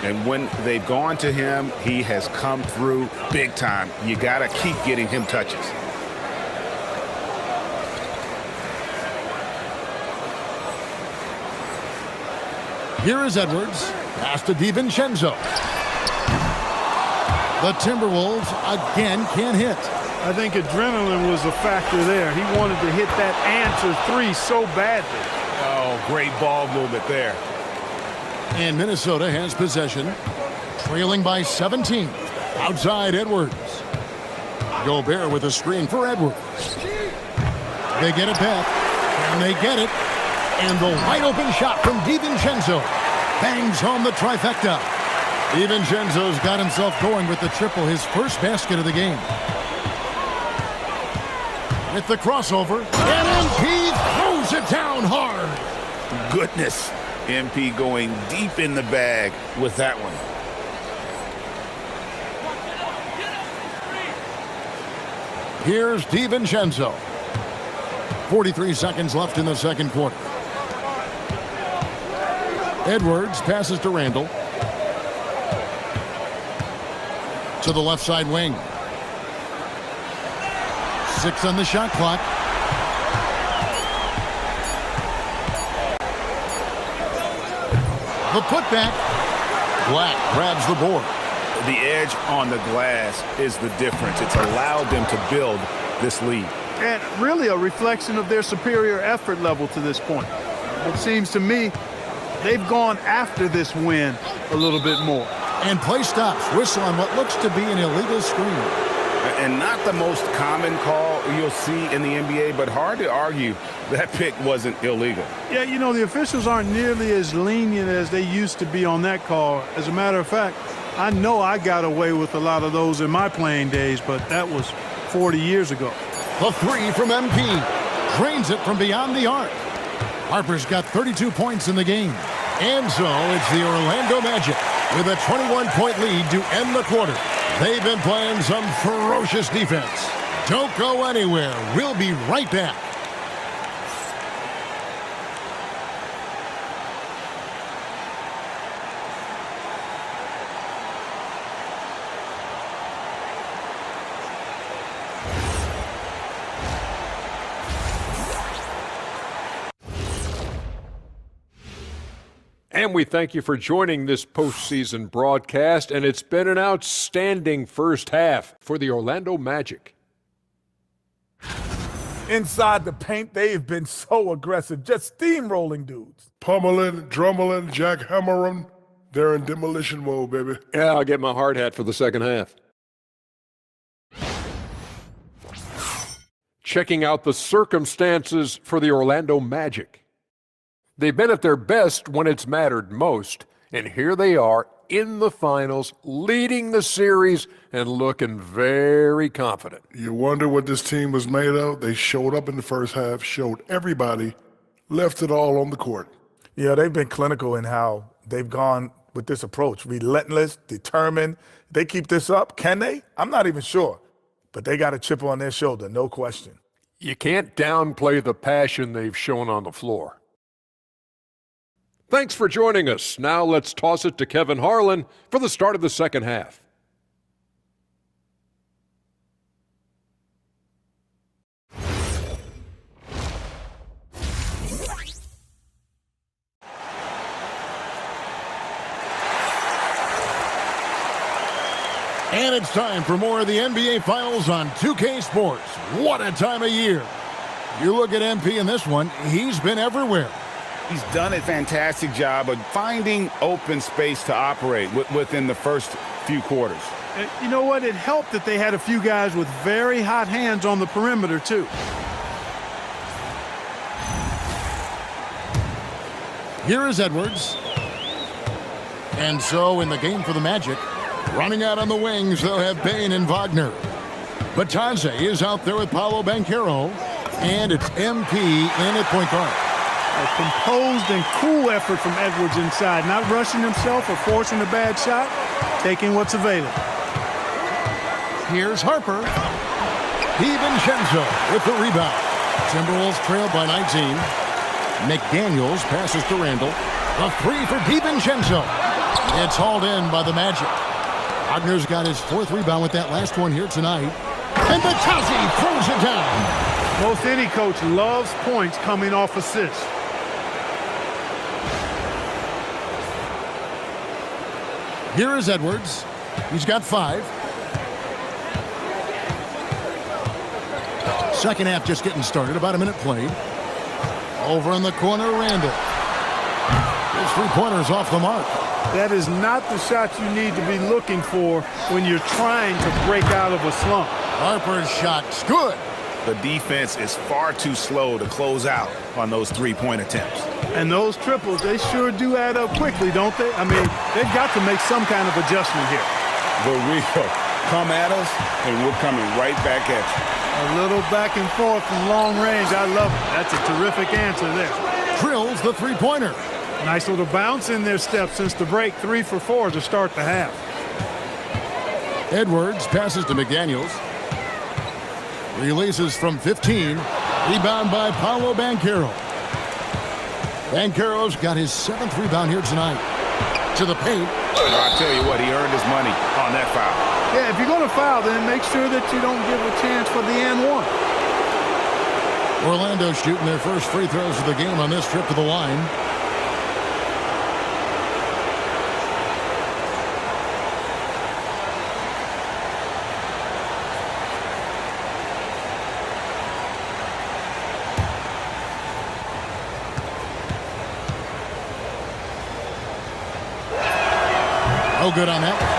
And when they've gone to him, he has come through big time. You got to keep getting him touches. Here is Edwards. Pass to DiVincenzo. The Timberwolves again can't hit. I think adrenaline was a factor there. He wanted to hit that answer three so badly. Oh, great ball movement there. And Minnesota has possession, trailing by 17. Outside Edwards. Gobert with a screen for Edwards. They get it back. And they get it. And the wide open shot from DiVincenzo bangs home the trifecta. DiVincenzo's got himself going with the triple, his first basket of the game. With the crossover, and MP throws it down hard. Goodness. MP going deep in the bag with that one. Here's DiVincenzo. 43 seconds left in the second quarter. Edwards passes to Randall. To the left side wing. 6 on the shot clock. The putback. Black grabs the board. The edge on the glass is the difference. It's allowed them to build this lead. And really a reflection of their superior effort level to this point. It seems to me they've gone after this win a little bit more. And play stops. Whistle on what looks to be an illegal screen. And not the most common call you'll see in the NBA, but hard to argue that pick wasn't illegal. Yeah, you know, the officials aren't nearly as lenient as they used to be on that call. As a matter of fact, I know I got away with a lot of those in my playing days, but that was 40 years ago. The three from MP. Drains it from beyond the arc. Harper's got 32 points in the game. And so it's the Orlando Magic with a 21-point lead to end the quarter. They've been playing some ferocious defense. Don't go anywhere. We'll be right back. And we thank you for joining this postseason broadcast, and it's been an outstanding first half for the Orlando Magic. Inside the paint, they've been so aggressive, just steamrolling dudes. Pummeling, drummeling, jackhammering. They're in demolition mode, baby. Yeah, I'll get my hard hat for the second half. Checking out the circumstances for the Orlando Magic. They've been at their best when it's mattered most, and here they are in the finals, leading the series and looking very confident. You wonder what this team was made of? They showed up in the first half, showed everybody, left it all on the court. Yeah, they've been clinical in how they've gone with this approach. Relentless, determined. They keep this up. Can they? I'm not even sure. But they got a chip on their shoulder, no question. You can't downplay the passion they've shown on the floor. Thanks for joining us. Now let's toss it to Kevin Harlan for the start of the second half. And it's time for more of the NBA Finals on 2K Sports. What a time of year. You look at MP in this one, he's been everywhere. He's done a fantastic job of finding open space to operate within the first few quarters. And you know what? It helped that they had a few guys with very hot hands on the perimeter, too. Here is Edwards. And so in the game for the Magic, running out on the wings, they'll have Bain and Wagner. Batanze is out there with Paolo Banchero, and it's MP in at point guard. A composed and cool effort from Edwards inside, not rushing himself or forcing a bad shot, taking what's available. Here's Harper. DiVincenzo with the rebound. Timberwolves trail by 19. McDaniels passes to Randall. A three for DiVincenzo. It's hauled in by the Magic. Wagner's got his fourth rebound with that last one here tonight. And Batanze throws it down. Most any coach loves points coming off assists. Here is Edwards. He's got 5. Second half just getting started. About a minute played. Over in the corner, Randall. His three-pointer's off the mark. That is not the shot you need to be looking for when you're trying to break out of a slump. Harper's shot's good. The defense is far too slow to close out on those three-point attempts. And those triples, they sure do add up quickly, don't they? I mean, they've got to make some kind of adjustment here. The real come at us, and we're coming right back at you. A little back and forth from long range. I love it. That's a terrific answer there. Drills the three-pointer. Nice little bounce in their step since the break. 3 for 4 to start the half. Edwards passes to McDaniels. Releases from 15. Rebound by Paolo Banchero. Banchero's got his 7th rebound here tonight. To the paint. I'll tell you what, he earned his money on that foul. Yeah, if you're going to foul, then make sure that you don't give a chance for the and one. Orlando shooting their first free throws of the game on this trip to the line. No good on that one.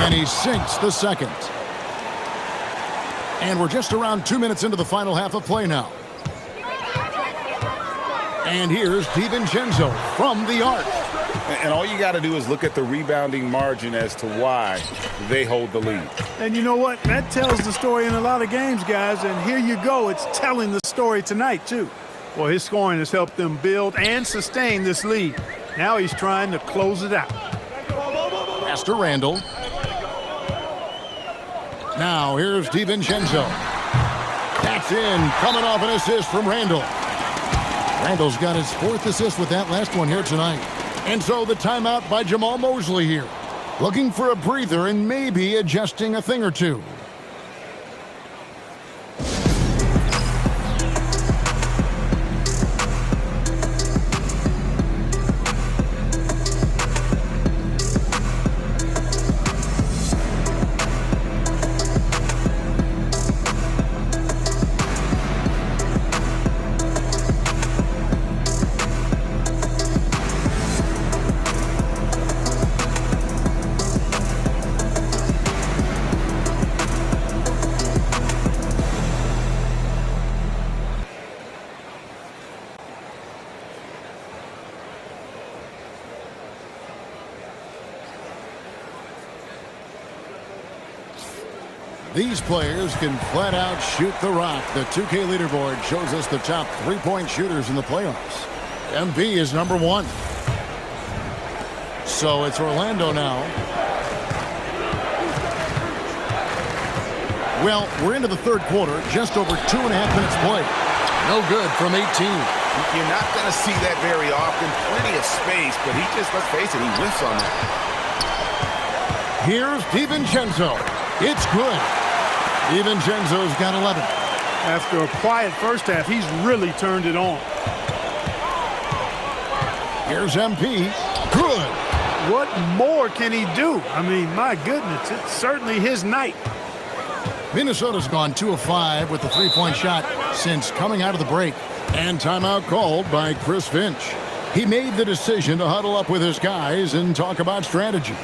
And he sinks the second. And we're just around 2 minutes into the final half of play now. And here's DiVincenzo from the arc. And all you got to do is look at the rebounding margin as to why they hold the lead. And you know what? That tells the story in a lot of games, guys. And here you go. It's telling the story tonight, too. Well, his scoring has helped them build and sustain this lead. Now he's trying to close it out. Pass to Randall. Now here's DiVincenzo. That's in. Coming off an assist from Randall. Randall's got his 4th assist with that last one here tonight. And so the timeout by Jamal Mosley here. Looking for a breather and maybe adjusting a thing or two. These players can flat out shoot the rock. The 2K leaderboard shows us the top three-point shooters in the playoffs. MP is number 1. So it's Orlando now. Well, we're into the third quarter, just over 2.5 minutes played. No good from 18. You're not going to see that very often. Plenty of space, but he just, let's face it, he whiffs on that. Here's DiVincenzo. It's good. DiVincenzo's got 11. After a quiet first half, he's really turned it on. Here's MP. Good. What more can he do? I mean, my goodness, it's certainly his night. Minnesota's gone 2 of 5 with the three-point shot since coming out of the break. And timeout called by Chris Finch. He made the decision to huddle up with his guys and talk about strategy.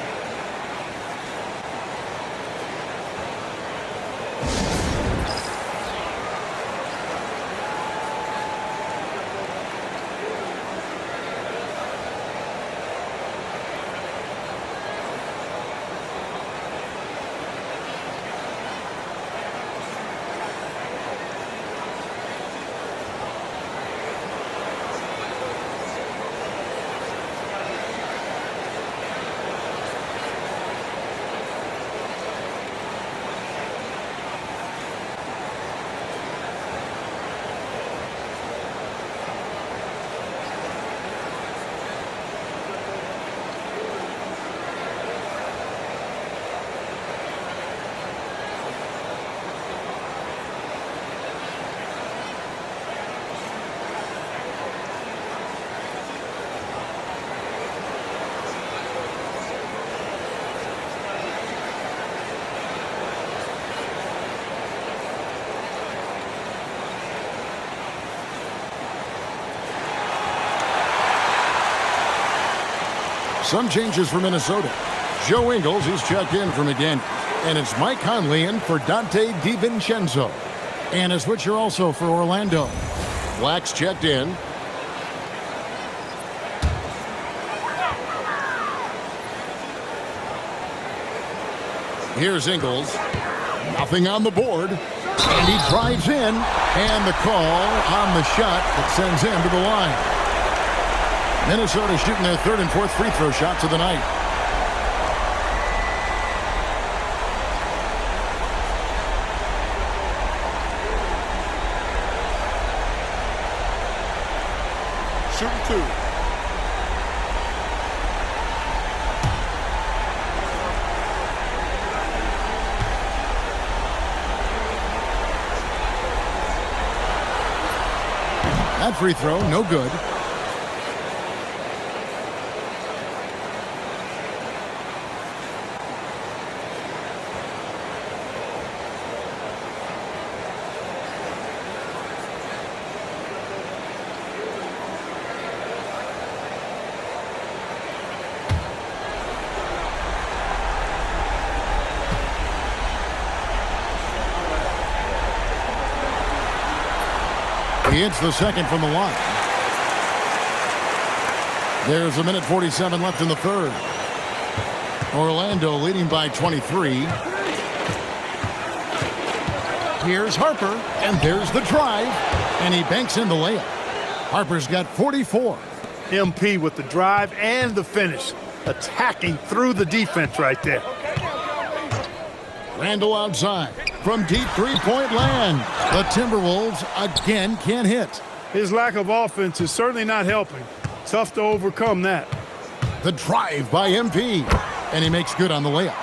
Some changes for Minnesota. Joe Ingles is checked in for McDaniel. And it's Mike Conley in for Dante DiVincenzo. And a switcher also for Orlando. Black's checked in. Here's Ingles. Nothing on the board. And he drives in. And the call on the shot that sends him to the line. Minnesota shooting their third and fourth free throw shots of the night. Shooting 2. That free throw, no good. He hits the second from the line. There's 1:47 left in the third. Orlando leading by 23. Here's Harper, and there's the drive, and he banks in the layup. Harper's got 44. MP with the drive and the finish, attacking through the defense right there. Randall outside from deep three-point land. The Timberwolves again can't hit. His lack of offense is certainly not helping. Tough to overcome that. The drive by MP, and he makes good on the layup.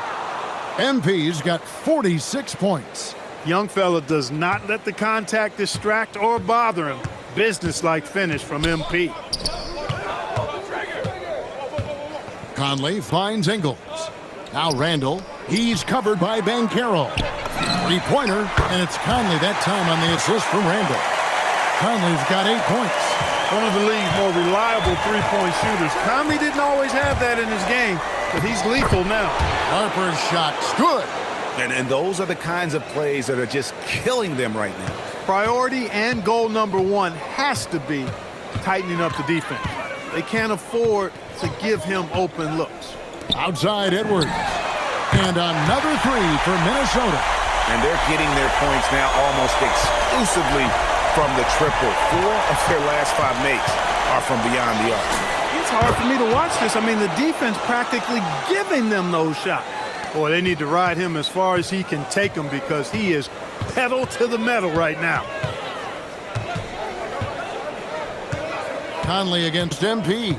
MP's got 46 points. Young fella does not let the contact distract or bother him. Business-like finish from MP. Conley finds Ingles. Now Randall. He's covered by Banchero. Three-pointer, and it's Conley that time on the assist from Randall. Conley's got 8 points. One of the league's more reliable three-point shooters. Conley didn't always have that in his game, but he's lethal now. Harper's shot's good. And those are the kinds of plays that are just killing them right now. Priority and goal number one has to be tightening up the defense. They can't afford to give him open looks. Outside Edwards. And another three for Minnesota. and they're getting their points now almost exclusively from the triple. 4 of their last 5 makes are from beyond the arc. It's hard for me to watch this. I mean, the defense practically giving them those shots. Boy, they need to ride him as far as he can take them because he is pedal to the metal right now. Conley against MP.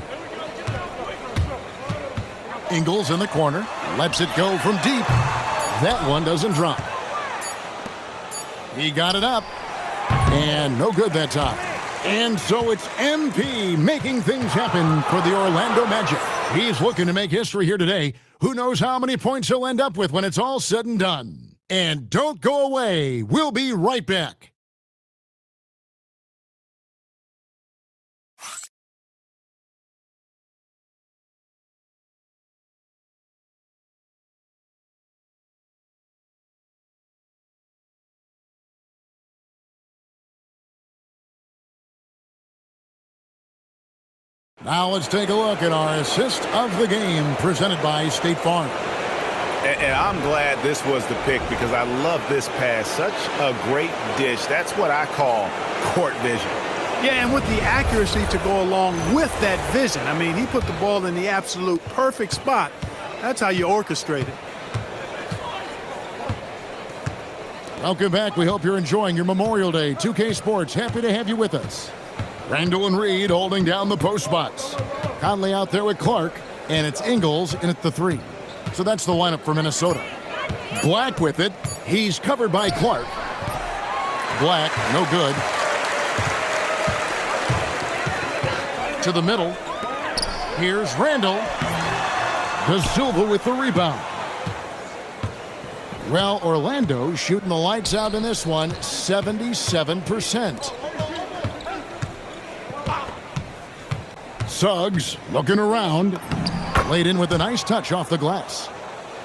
Ingles in the corner. Lets it go from deep. That one doesn't drop. He got it up. And no good that time. And so it's MP making things happen for the Orlando Magic. He's looking to make history here today. Who knows how many points he'll end up with when it's all said and done. And don't go away. We'll be right back. Now let's take a look at our assist of the game presented by State Farm. And I'm glad this was the pick because I love this pass. Such a great dish. That's what I call court vision. Yeah, and with the accuracy to go along with that vision. I mean, he put the ball in the absolute perfect spot. That's how you orchestrate it. Welcome back. We hope you're enjoying your Memorial Day. 2K Sports, happy to have you with us. Randall and Reed holding down the post spots. Conley out there with Clark, and it's Ingles in at the 3. So that's the lineup for Minnesota. Black with it. He's covered by Clark. Black, no good. To the middle. Here's Randall. De Silva with the rebound. Well, Orlando shooting the lights out in this one, 77%. Suggs looking around. Laid in with a nice touch off the glass.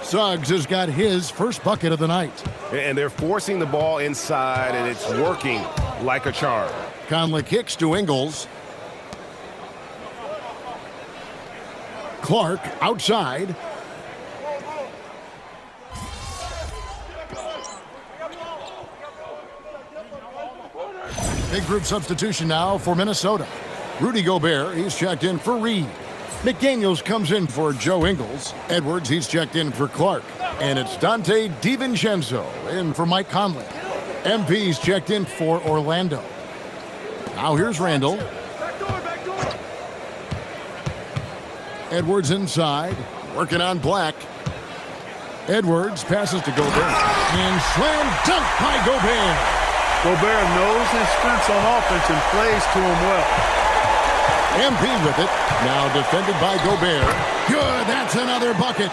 Suggs has got his first bucket of the night. And they're forcing the ball inside, and it's working like a charm. Conley kicks to Ingles. Clark outside. Big group substitution now for Minnesota. Rudy Gobert, he's checked in for Reed. McDaniels comes in for Joe Ingles. Edwards, he's checked in for Clark. And it's Dante DiVincenzo in for Mike Conley. MP's checked in for Orlando. Now here's Randall. Edwards inside, working on Black. Edwards passes to Gobert. And slam dunk by Gobert. Gobert knows his strengths on offense and plays to him well. MP with it. Now defended by Gobert. Good, that's another bucket.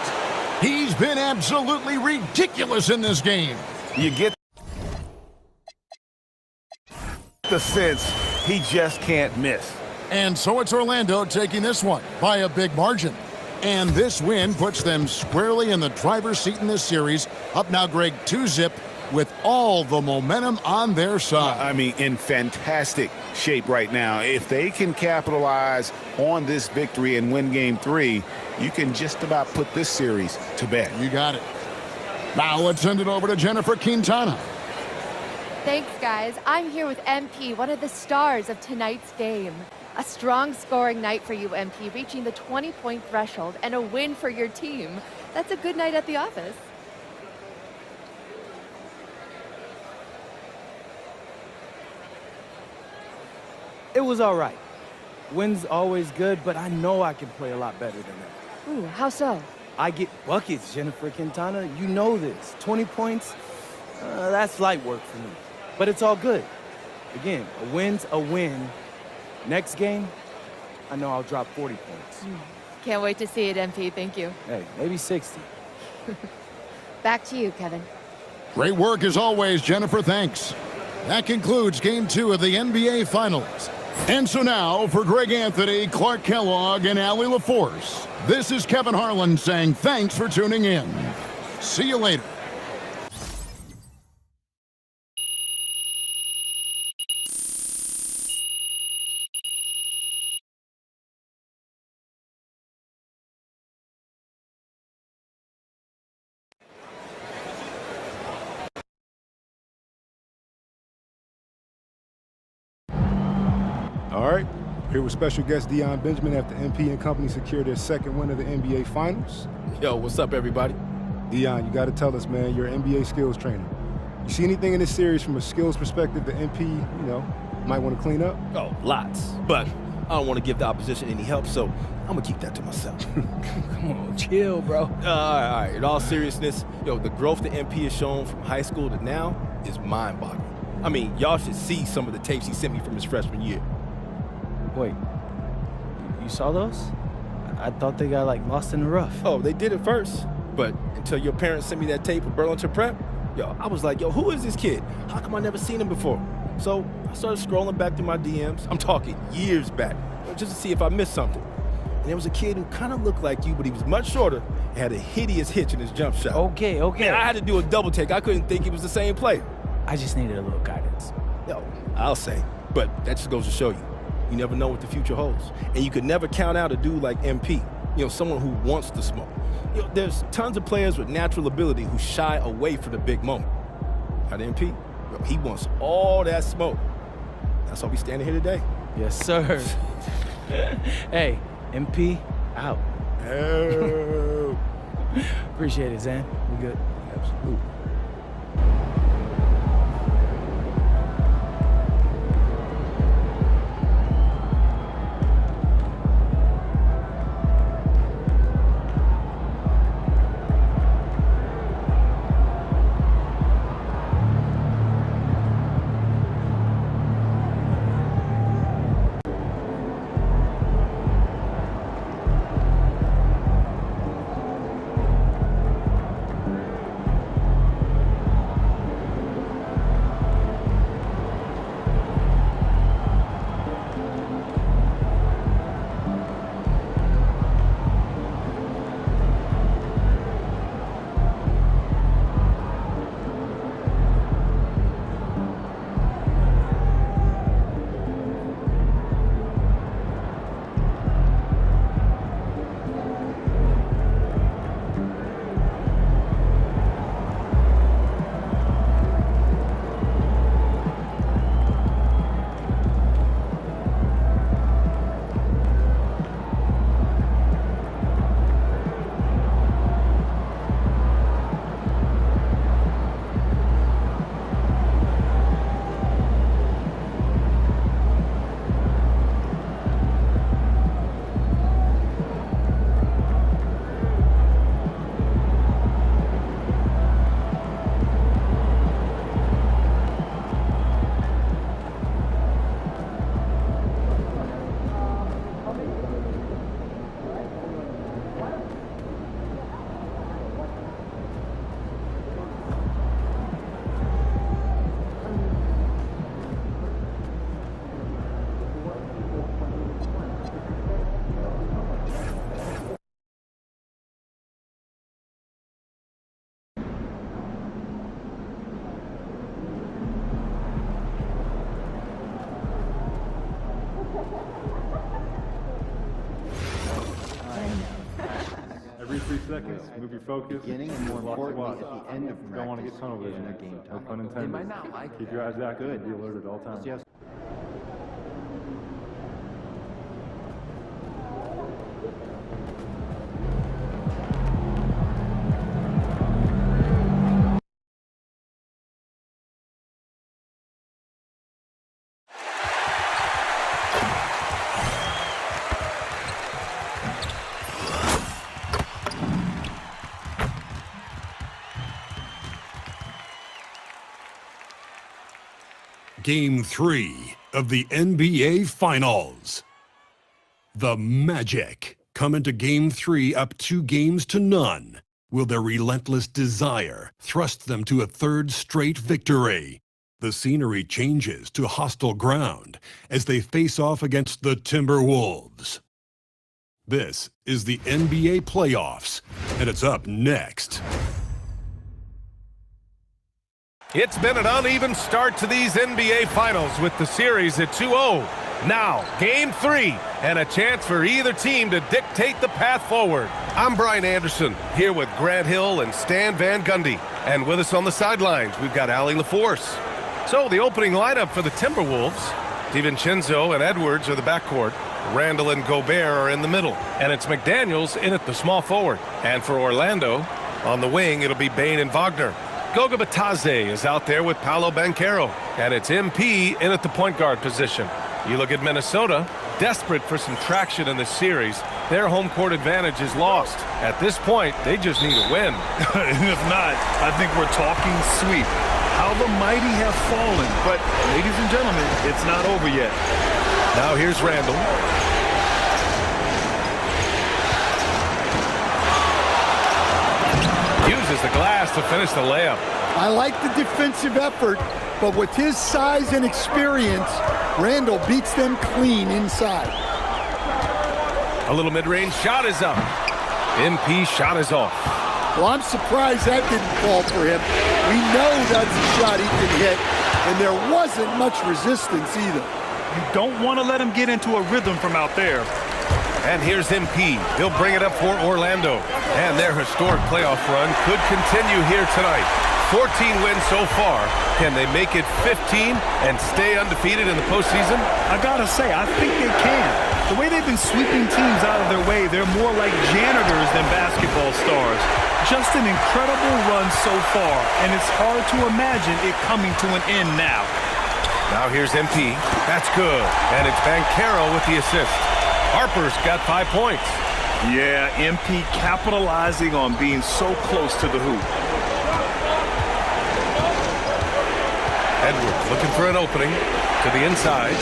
He's been absolutely ridiculous in this game. You get the sense he just can't miss. And so it's Orlando taking this one by a big margin. And this win puts them squarely in the driver's seat in this series. Up now, Greg, 2-zip with all the momentum on their side. I mean, in fantastic shape right now. If they can capitalize on this victory and win game 3, you can just about put this series to bed. You got it. Now let's send it over to Jennifer Quintana. Thanks, guys. I'm here with MP, one of the stars of tonight's game. A strong scoring night for you, MP, reaching the 20-point threshold and a win for your team. That's a good night at the office. It was all right. Win's always good, but I know I can play a lot better than that. Ooh, how so? I get buckets, Jennifer Quintana. You know this. 20 points, that's light work for me. But it's all good. Again, a win's a win. Next game, I know I'll drop 40 points. Can't wait to see it, MP. Thank you. Hey, maybe 60. Back to you, Kevin. Great work as always, Jennifer. Thanks. That concludes Game 2 of the NBA Finals. And so now, for Greg Anthony, Clark Kellogg, and Allie LaForce, this is Kevin Harlan saying thanks for tuning in. See you later. All right. Here with special guest Deion Benjamin after MP and company secured their second win of the NBA Finals. Yo, what's up, everybody? Deion, you got to tell us, man, you're an NBA skills trainer. You see anything in this series from a skills perspective that MP, might want to clean up? Oh, lots. But I don't want to give the opposition any help, so I'm going to keep that to myself. Come on, chill, bro. All right. In all seriousness, the growth that MP has shown from high school to now is mind-boggling. I mean, y'all should see some of the tapes he sent me from his freshman year. Wait, you saw those? I thought they got, lost in the rough. Oh, they did it first. But until your parents sent me that tape of Burlington Prep, I was like, who is this kid? How come I never seen him before? So I started scrolling back through my DMs. I'm talking years back, just to see if I missed something. And there was a kid who kind of looked like you, but he was much shorter and had a hideous hitch in his jump shot. Okay. Man, I had to do a double take. I couldn't think he was the same player. I just needed a little guidance. I'll say. But that just goes to show you. You never know what the future holds. And you could never count out a dude like MP, someone who wants to smoke. There's tons of players with natural ability who shy away from the big moment. At MP, he wants all that smoke. That's why we standing here today. Yes, sir. Hey, MP, out. Oh. Appreciate it, Zan. We good? Absolutely. Every 3 seconds, move your focus. Beginning and more importantly at the end of You don't want to get tunnel vision. No pun intended. They might not like Keep your eyes active. Be alert at all times. Game 3 of the NBA Finals. The Magic come into Game 3 up 2-0. Will their relentless desire thrust them to a third straight victory? The scenery changes to hostile ground as they face off against the Timberwolves. This is the NBA playoffs, and it's up next. It's been an uneven start to these NBA Finals with the series at 2-0. Now, Game 3, and a chance for either team to dictate the path forward. I'm Brian Anderson, here with Grant Hill and Stan Van Gundy. And with us on the sidelines, we've got Allie LaForce. So, the opening lineup for the Timberwolves. DiVincenzo and Edwards are the backcourt. Randall and Gobert are in the middle. And it's McDaniels in at the small forward. And for Orlando, on the wing, it'll be Bane and Wagner. Goga Bitadze is out there with Paolo Banchero. And it's MP in at the point guard position. You look at Minnesota, desperate for some traction in this series. Their home court advantage is lost. At this point, they just need a win. And if not, I think we're talking sweep. How the mighty have fallen. But, ladies and gentlemen, it's not over yet. Now here's Randall. Uses the glass to finish the layup. I like the defensive effort, but with his size and experience, Randall beats them clean inside. A little mid-range shot is up. MP shot is off. Well, I'm surprised that didn't fall for him. We know that's a shot he can hit, and there wasn't much resistance either. You don't want to let him get into a rhythm from out there. And here's MP. He'll bring it up for Orlando. And their historic playoff run could continue here tonight. 14 wins so far. Can they make it 15 and stay undefeated in the postseason? I gotta say, I think they can. The way they've been sweeping teams out of their way, they're more like janitors than basketball stars. Just an incredible run so far, and it's hard to imagine it coming to an end now. Now here's MP. That's good. And it's Banchero with the assist. Harper's got 5 points. Yeah, MP capitalizing on being so close to the hoop. Edwards looking for an opening to the inside.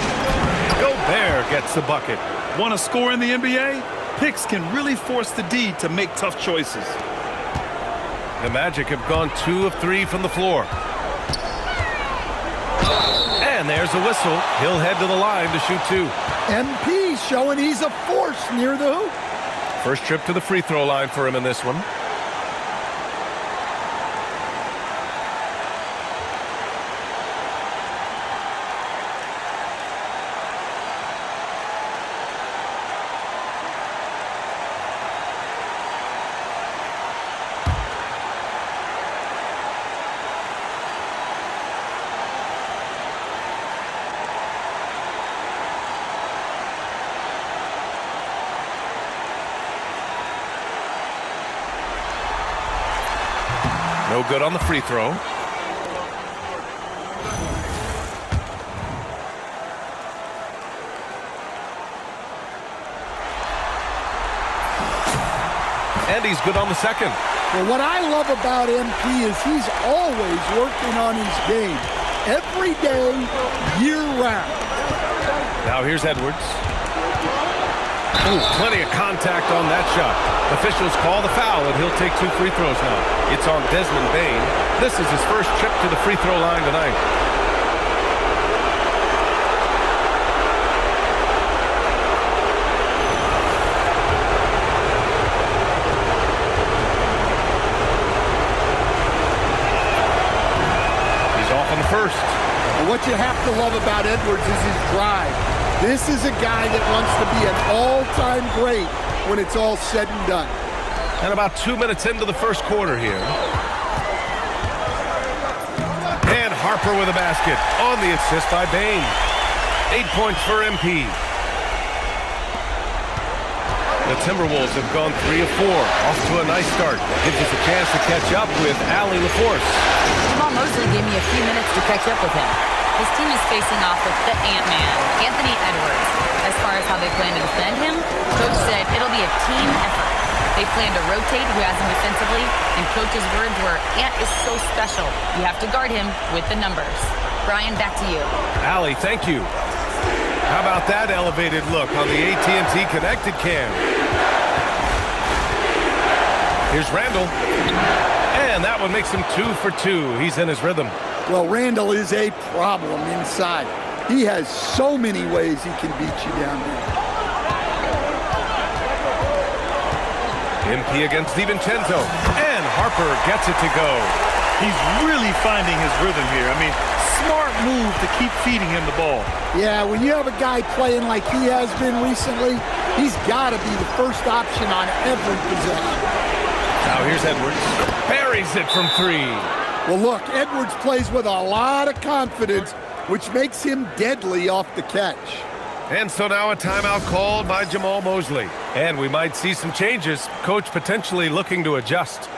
Gobert gets the bucket. Want to score in the NBA? Picks can really force the D to make tough choices. The Magic have gone 2 of 3 from the floor. And there's a whistle. He'll head to the line to shoot 2. MP showing he's a force near the hoop. First trip to the free throw line for him in this one. No good on the free throw. And he's good on the second. Well, what I love about MP is he's always working on his game. Every day, year-round. Now here's Edwards. Ooh, plenty of contact on that shot. Officials call the foul, and he'll take 2 free throws now. It's on Desmond Bane. This is his first trip to the free throw line tonight. He's off on the first. And what you have to love about Edwards is his drive. This is a guy that wants to be an all-time great when it's all said and done. And about 2 minutes into the first quarter here. And Harper with a basket on the assist by Bane. 8 points for MP. The Timberwolves have gone 3 of 4. Off to a nice start. Gives us a chance to catch up with Allie LaForce. Jamal Mosley gave me a few minutes to catch up with him. His team is facing off with the Ant-Man, Anthony Edwards. As far as how they plan to defend him, Coach said it'll be a team effort. They plan to rotate who has him defensively, and Coach's words were, Ant is so special. You have to guard him with the numbers. Brian, back to you. Allie, thank you. How about that elevated look on the AT&T Connected Cam? Here's Randall. And that one makes him 2 for 2. He's in his rhythm. Well, Randall is a problem inside. He has so many ways he can beat you down there. MP against DiVincenzo. And Harper gets it to go. He's really finding his rhythm here. I mean, smart move to keep feeding him the ball. Yeah, when you have a guy playing like he has been recently, he's got to be the first option on every possession. Now here's Edwards. Buries it from 3. Well, look, Edwards plays with a lot of confidence which makes him deadly off the catch. And so now a timeout called by Jamal Mosley. And we might see some changes. Coach potentially looking to adjust.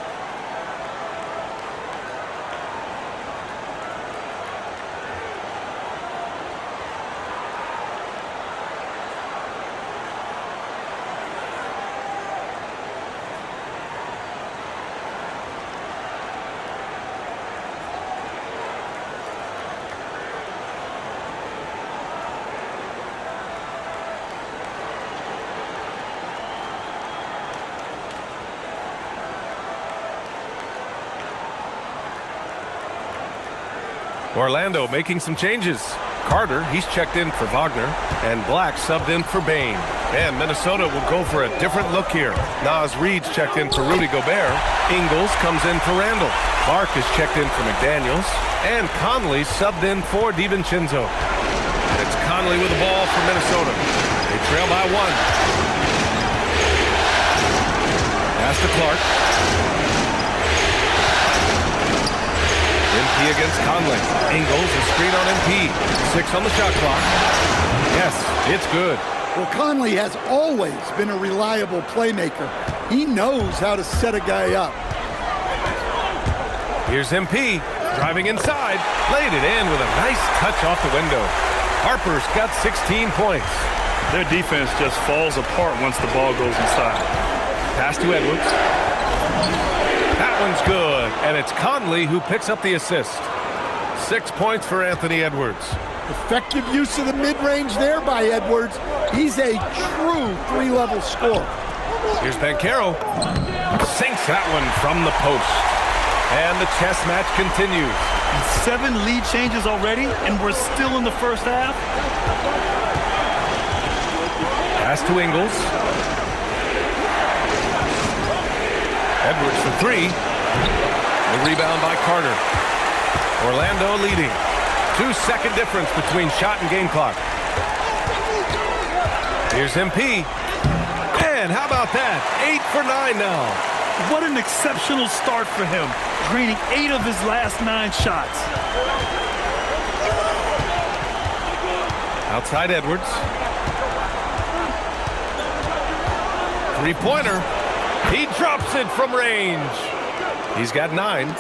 Orlando making some changes. Carter, he's checked in for Wagner, and Black subbed in for Bain. And Minnesota will go for a different look here. Naz Reid's checked in for Rudy Gobert. Ingles comes in for Randall. Clark is checked in for McDaniels. And Conley subbed in for DiVincenzo. It's Conley with the ball for Minnesota. They trail by 1. Pass to Clark. MP against Conley. Ingles, a screen on MP. 6 on the shot clock. Yes, it's good. Well, Conley has always been a reliable playmaker. He knows how to set a guy up. Here's MP, driving inside. Laid it in with a nice touch off the window. Harper's got 16 points. Their defense just falls apart once the ball goes inside. Pass to Edwards. That one's good, and it's Conley who picks up the assist. 6 points for Anthony Edwards. Effective use of the mid-range there by Edwards. He's a true 3-level scorer. Here's Banchero. Sinks that one from the post. And the chess match continues. 7 lead changes already, and we're still in the first half. Pass to Ingles. Edwards for 3. The rebound by Carter. Orlando leading. 2-second difference between shot and game clock. Here's MP. And how about that? 8 for 9 now. What an exceptional start for him, draining 8 of his last 9 shots. Outside Edwards. 3-pointer. He drops it from range. He's got 9.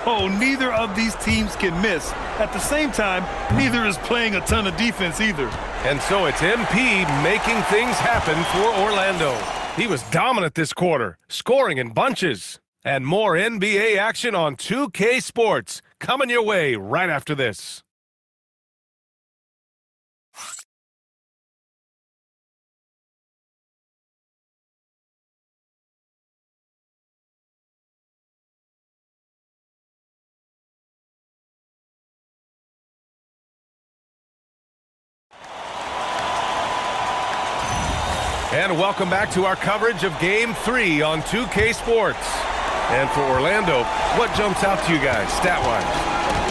Oh, neither of these teams can miss. At the same time, neither is playing a ton of defense either. And so it's MP making things happen for Orlando. He was dominant this quarter, scoring in bunches. And more NBA action on 2K Sports coming your way right after this. And welcome back to our coverage of Game 3 on 2K Sports. And for Orlando, what jumps out to you guys, stat-wise?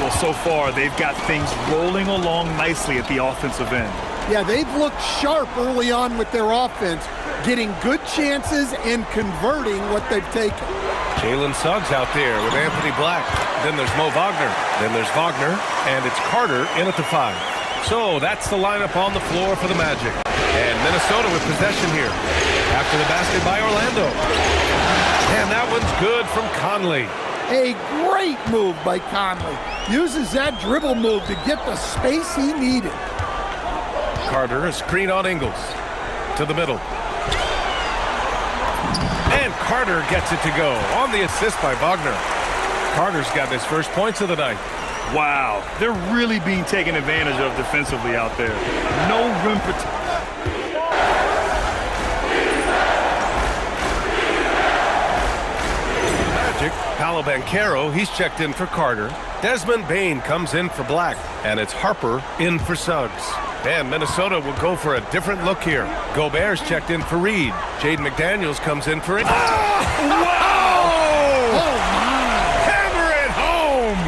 Well, so far, they've got things rolling along nicely at the offensive end. Yeah, they've looked sharp early on with their offense, getting good chances and converting what they've taken. Jalen Suggs out there with Anthony Black. Then there's Mo Wagner. Then there's Wagner. And it's Carter in at the 5. So that's the lineup on the floor for the Magic. And Minnesota with possession here. After the basket by Orlando. And that one's good from Conley. A great move by Conley. Uses that dribble move to get the space he needed. Carter, a screen on Ingles. To the middle. And Carter gets it to go on the assist by Wagner. Carter's got his first points of the night. Wow, they're really being taken advantage of defensively out there. No rim protection. Magic, Paolo Banchero, he's checked in for Carter. Desmond Bain comes in for Black. And it's Harper in for Suggs. And Minnesota will go for a different look here. Gobert's checked in for Reid. Jaden McDaniels comes in for it. Hammer it home!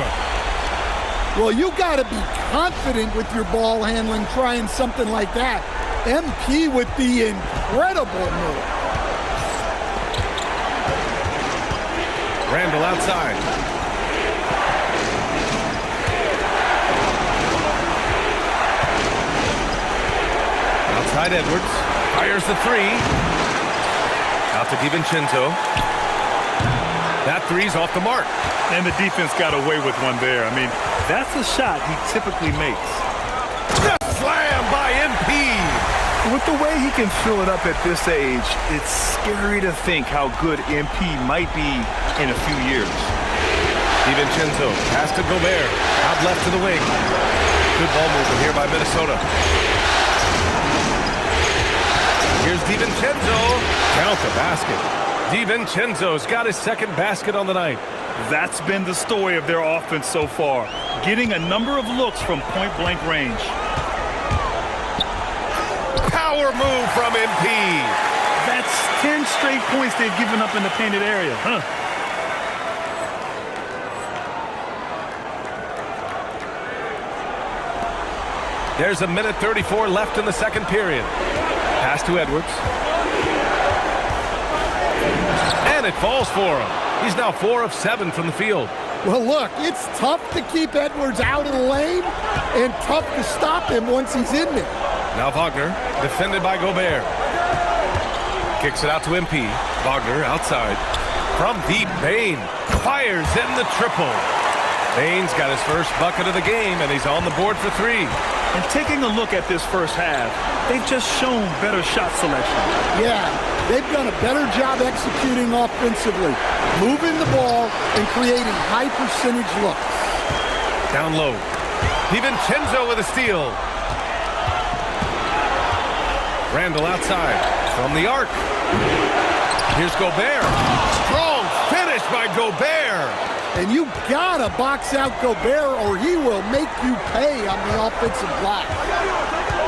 Well, you got to be confident with your ball handling trying something like that. MP with the incredible move. Randall outside. Outside Edwards. Fires the three. Out to DiVincenzo. That three's off the mark. And the defense got away with one there. I mean, that's a shot he typically makes. Slam by MP. With the way he can fill it up at this age, it's scary to think how good MP might be in a few years. DiVincenzo pass to Gobert. Out left to the wing. Good ball movement here by Minnesota. Here's DiVincenzo. Count the basket. DiVincenzo's got his second basket on the night. That's been the story of their offense so far, getting a number of looks from point-blank range. Power move from MP. That's 10 straight points they've given up in the painted area, huh? There's a minute 34 left in the second period. Pass to Edwards. And it falls for him. He's now 4 of 7 from the field. Well, look, it's tough to keep Edwards out of the lane and tough to stop him once he's in there. Now Wagner, defended by Gobert. Kicks it out to MP. Wagner outside. From deep, Bane fires in the triple. Bane's got his first bucket of the game, and he's on the board for 3. And taking a look at this first half, they've just shown better shot selection. Yeah, they've done a better job executing offensively, moving the ball and creating high percentage looks. Down low. DiVincenzo with a steal. Randall outside from the arc. Here's Gobert. Strong finish by Gobert. And you gotta box out Gobert or he will make you pay on the offensive glass.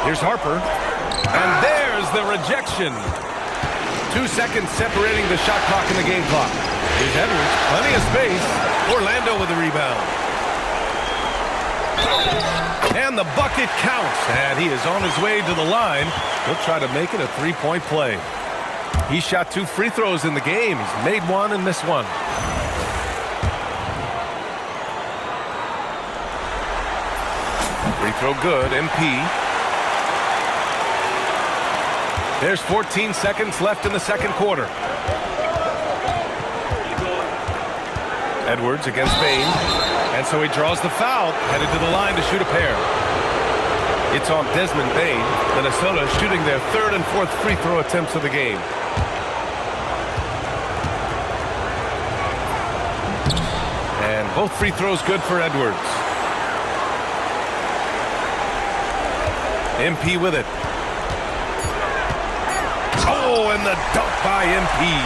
Here's Harper. And there's the rejection. 2 seconds separating the shot clock and the game clock. Here's Edwards. Plenty of space. Orlando with the rebound. And the bucket counts. And he is on his way to the line. He'll try to make it a 3-point play. He shot 2 free throws in the game. He's made 1 and missed 1. Free throw good, MP. There's 14 seconds left in the second quarter. Edwards against Bane. And so he draws the foul, headed to the line to shoot a pair. It's on Desmond Bane. Minnesota shooting their 3rd and 4th free throw attempts of the game. And both free throws good for Edwards. MP with it. Oh, and the dunk by MP.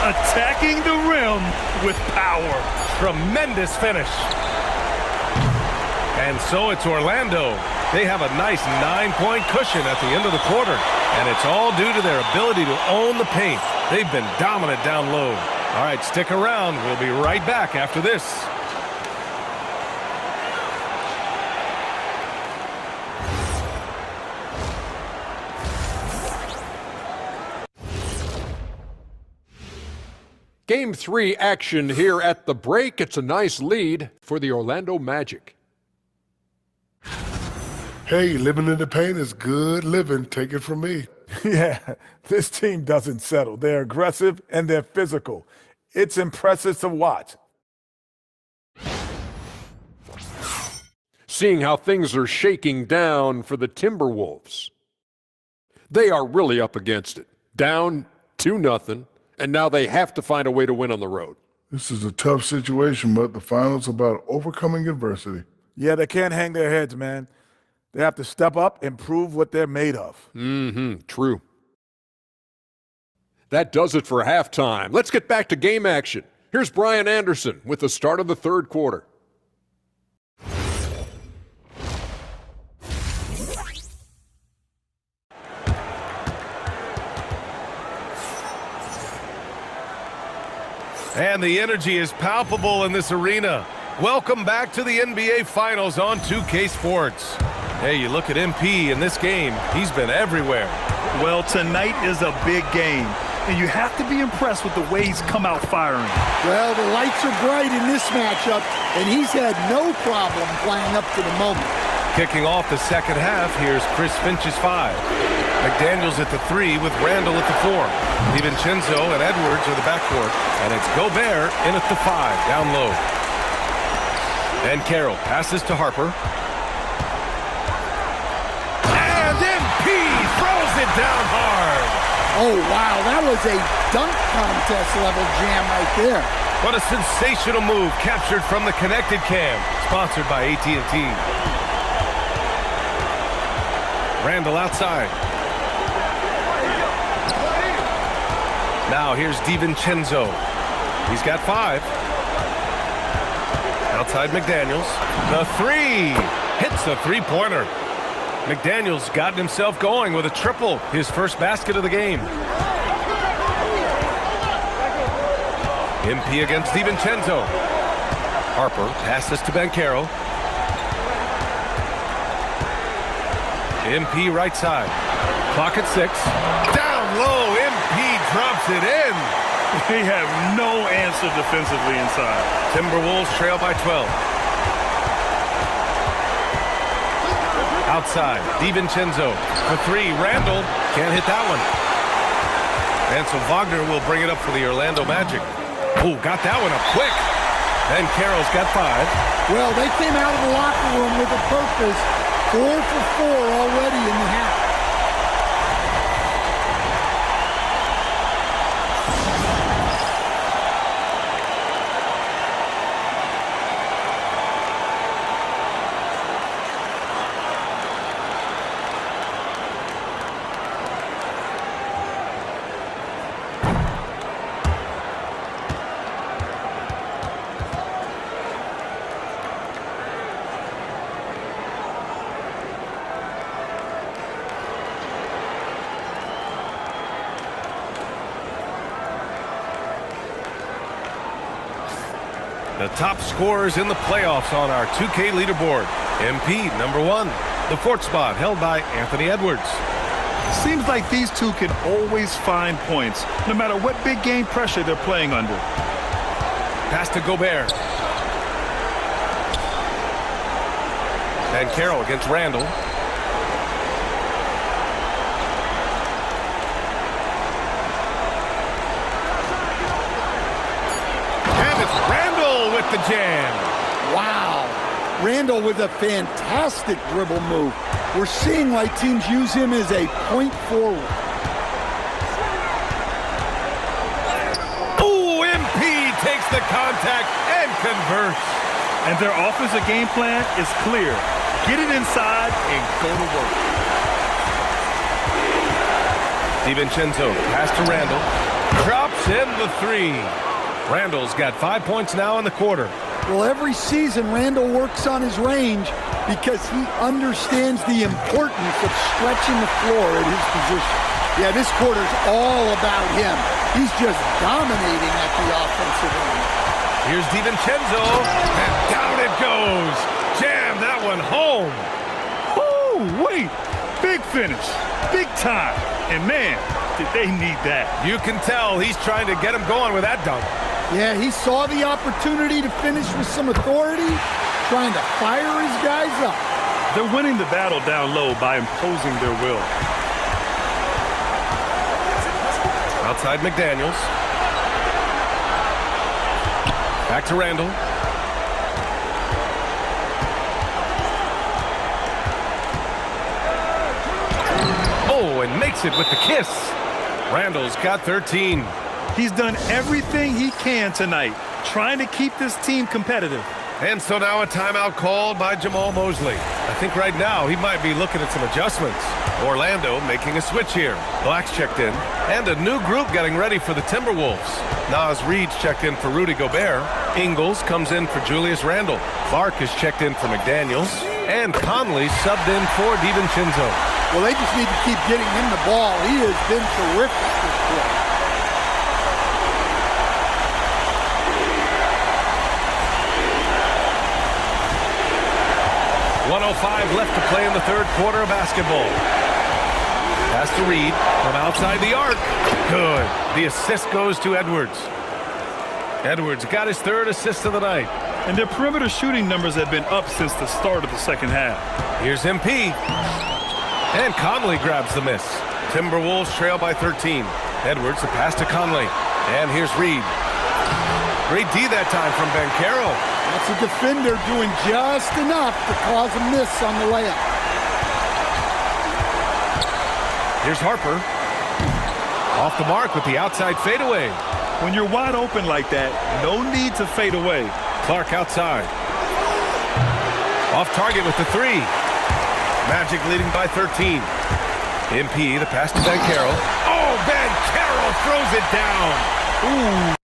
Attacking the rim with power. Tremendous finish. And so it's Orlando. They have a nice 9-point cushion at the end of the quarter. And it's all due to their ability to own the paint. They've been dominant down low. All right, stick around. We'll be right back after this. Game 3 action here at the break. It's a nice lead for the Orlando Magic. Hey, living in the paint is good living. Take it from me. Yeah, this team doesn't settle. They're aggressive and they're physical. It's impressive to watch. Seeing how things are shaking down for the Timberwolves. They are really up against it. Down 2-0. And now they have to find a way to win on the road. This is a tough situation, but the finals are about overcoming adversity. Yeah, they can't hang their heads, man. They have to step up and prove what they're made of. True. That does it for halftime. Let's get back to game action. Here's Brian Anderson with the start of the third quarter. And the energy is palpable in this arena. Welcome back to the NBA Finals on 2K Sports. Hey, you look at MP in this game, he's been everywhere. Well, tonight is a big game, and you have to be impressed with the way he's come out firing. Well, the lights are bright in this matchup, and he's had no problem playing up to the moment. Kicking off the second half, here's Chris Finch's 5. McDaniels at the 3 with Randall at the 4. DiVincenzo and Edwards are the backcourt. And it's Gobert in at the 5, down low. And Carroll passes to Harper. And MP throws it down hard. Oh, wow, that was a dunk contest level jam right there. What a sensational move captured from the connected cam, sponsored by AT&T. Randall outside. Now here's DiVincenzo. He's got 5. Outside McDaniels. The 3 hits a three-pointer. McDaniels got himself going with a triple, his first basket of the game. MP against DiVincenzo. Harper passes to Banchero. MP right side. Clock at 6. Down low, MP drops it in. They have no answer defensively inside. Timberwolves trail by 12. Outside, DiVincenzo for 3. Randall can't hit that one. And so Wagner will bring it up for the Orlando Magic. Oh, got that one up quick. And Carroll's got 5. Well, they came out of the locker room with a purpose. 4 for 4 already in the half. The top scorers in the playoffs on our 2K leaderboard. MP, number 1. The 4th spot held by Anthony Edwards. Seems like these two can always find points, no matter what big game pressure they're playing under. Pass to Gobert. And Carroll against Randall. With the jam. Wow. Randall with a fantastic dribble move. We're seeing why teams use him as a point forward. Ooh, MP takes the contact and converts. And their offensive game plan is clear. Get it inside and go to work. DiVincenzo pass to Randall. Drops in the 3. Randall's got 5 points now in the quarter. Well, every season, Randall works on his range because he understands the importance of stretching the floor at his position. Yeah, this quarter's all about him. He's just dominating at the offensive end. Here's DiVincenzo, and down it goes. Jam that one home. Oh, wait. Big finish. Big time. And man, did they need that. You can tell he's trying to get him going with that dunk. Yeah, he saw the opportunity to finish with some authority, trying to fire his guys up. They're winning the battle down low by imposing their will. Outside McDaniels. Back to Randall. Oh, and makes it with the kiss. Randall's got 13. He's done everything he can tonight, trying to keep this team competitive. And so now a timeout called by Jamal Mosley. I think right now he might be looking at some adjustments. Orlando making a switch here. Black's checked in. And a new group getting ready for the Timberwolves. Nas Reed's checked in for Rudy Gobert. Ingles comes in for Julius Randle. Clark is checked in for McDaniels. And Conley subbed in for DiVincenzo. Well, they just need to keep getting him the ball. He has been terrific this quarter. 1:05 left to play in the third quarter of basketball. Pass to Reed from outside the arc. Good. The assist goes to Edwards. Edwards got his 3rd assist of the night. And their perimeter shooting numbers have been up since the start of the second half. Here's MP. And Conley grabs the miss. Timberwolves trail by 13. Edwards, the pass to Conley. And here's Reed. Great D that time from Banchero. That's a defender doing just enough to cause a miss on the layup. Here's Harper. Off the mark with the outside fadeaway. When you're wide open like that, no need to fade away. Clark outside. Off target with the three. Magic leading by 13. MP, the pass to Banchero. Oh, Banchero throws it down. Ooh.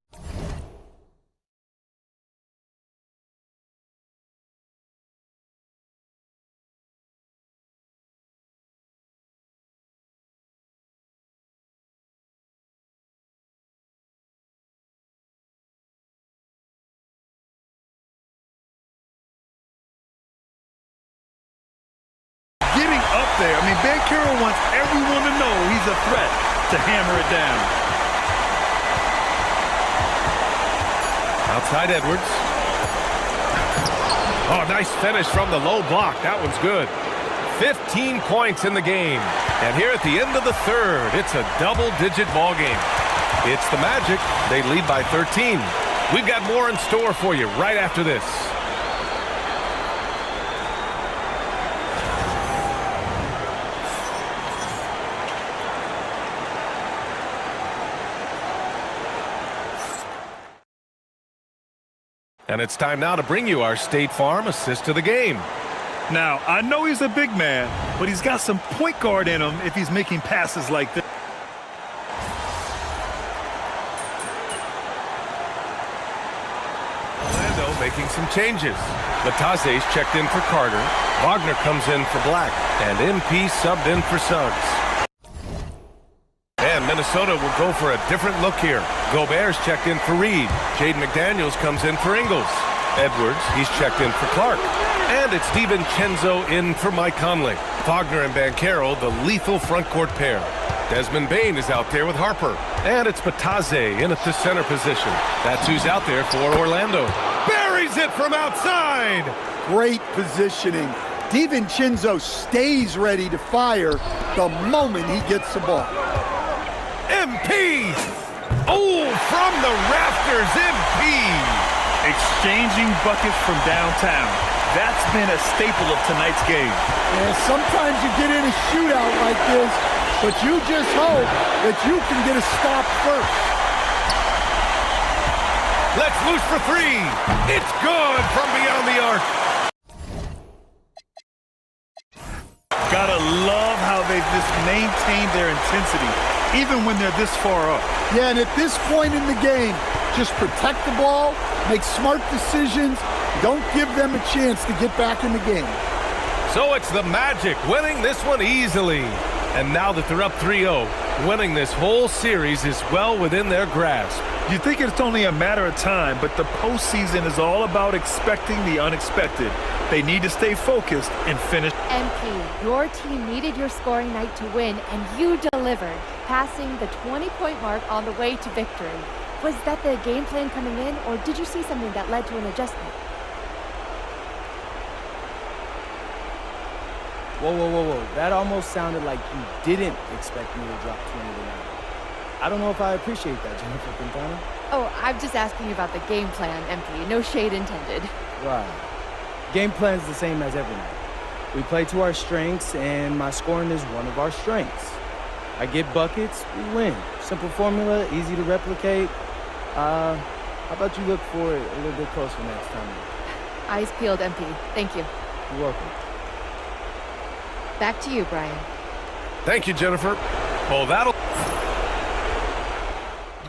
Getting up there, Banchero wants everyone to know he's a threat to hammer it down. Outside Edwards. Oh, nice finish from the low block. That one's good. 15 points in the game. And here at the end of the third, it's a double-digit ball game. It's the Magic. They lead by 13. We've got more in store for you right after this. And it's time now to bring you our State Farm assist to the game. Now, I know he's a big man, but he's got some point guard in him if he's making passes like this. Orlando making some changes. Lataze's checked in for Carter. Wagner comes in for Black. And MP subbed in for Suggs. And Minnesota will go for a different look here. Gobert's checked in for Reed. Jaden McDaniels comes in for Ingles. Edwards, he's checked in for Clark. And it's DiVincenzo in for Mike Conley. Wagner and Banchero, the lethal front court pair. Desmond Bane is out there with Harper. And it's Bataze in at the center position. That's who's out there for Orlando. Buries it from outside! Great positioning. DiVincenzo stays ready to fire the moment he gets the ball. MP! Oh, from the rafters, MP! Exchanging buckets from downtown. That's been a staple of tonight's game. Yeah, sometimes you get in a shootout like this, but you just hope that you can get a stop first. Let's loose for three. It's good from beyond the arc. Gotta love how they've just maintained their intensity, even when they're this far up. Yeah, and at this point in the game, just protect the ball, make smart decisions, don't give them a chance to get back in the game. So it's the Magic winning this one easily. And now that they're up 3-0, winning this whole series is well within their grasp. You think it's only a matter of time, but the postseason is all about expecting the unexpected. They need to stay focused and finish. MP, your team needed your scoring night to win, and you delivered, passing the 20-point mark on the way to victory. Was that the game plan coming in, or did you see something that led to an adjustment? Whoa. That almost sounded like you didn't expect me to drop 20 tonight. I don't know if I appreciate that, Jennifer Quintana. Oh, I'm just asking about the game plan, MP. No shade intended. Right. Game plan's the same as every night. We play to our strengths, and my scoring is one of our strengths. I get buckets, we win. Simple formula, easy to replicate. How about you look for it a little bit closer next time? Eyes peeled, MP. Thank you. You're welcome. Back to you, Brian. Thank you, Jennifer. Oh, that'll...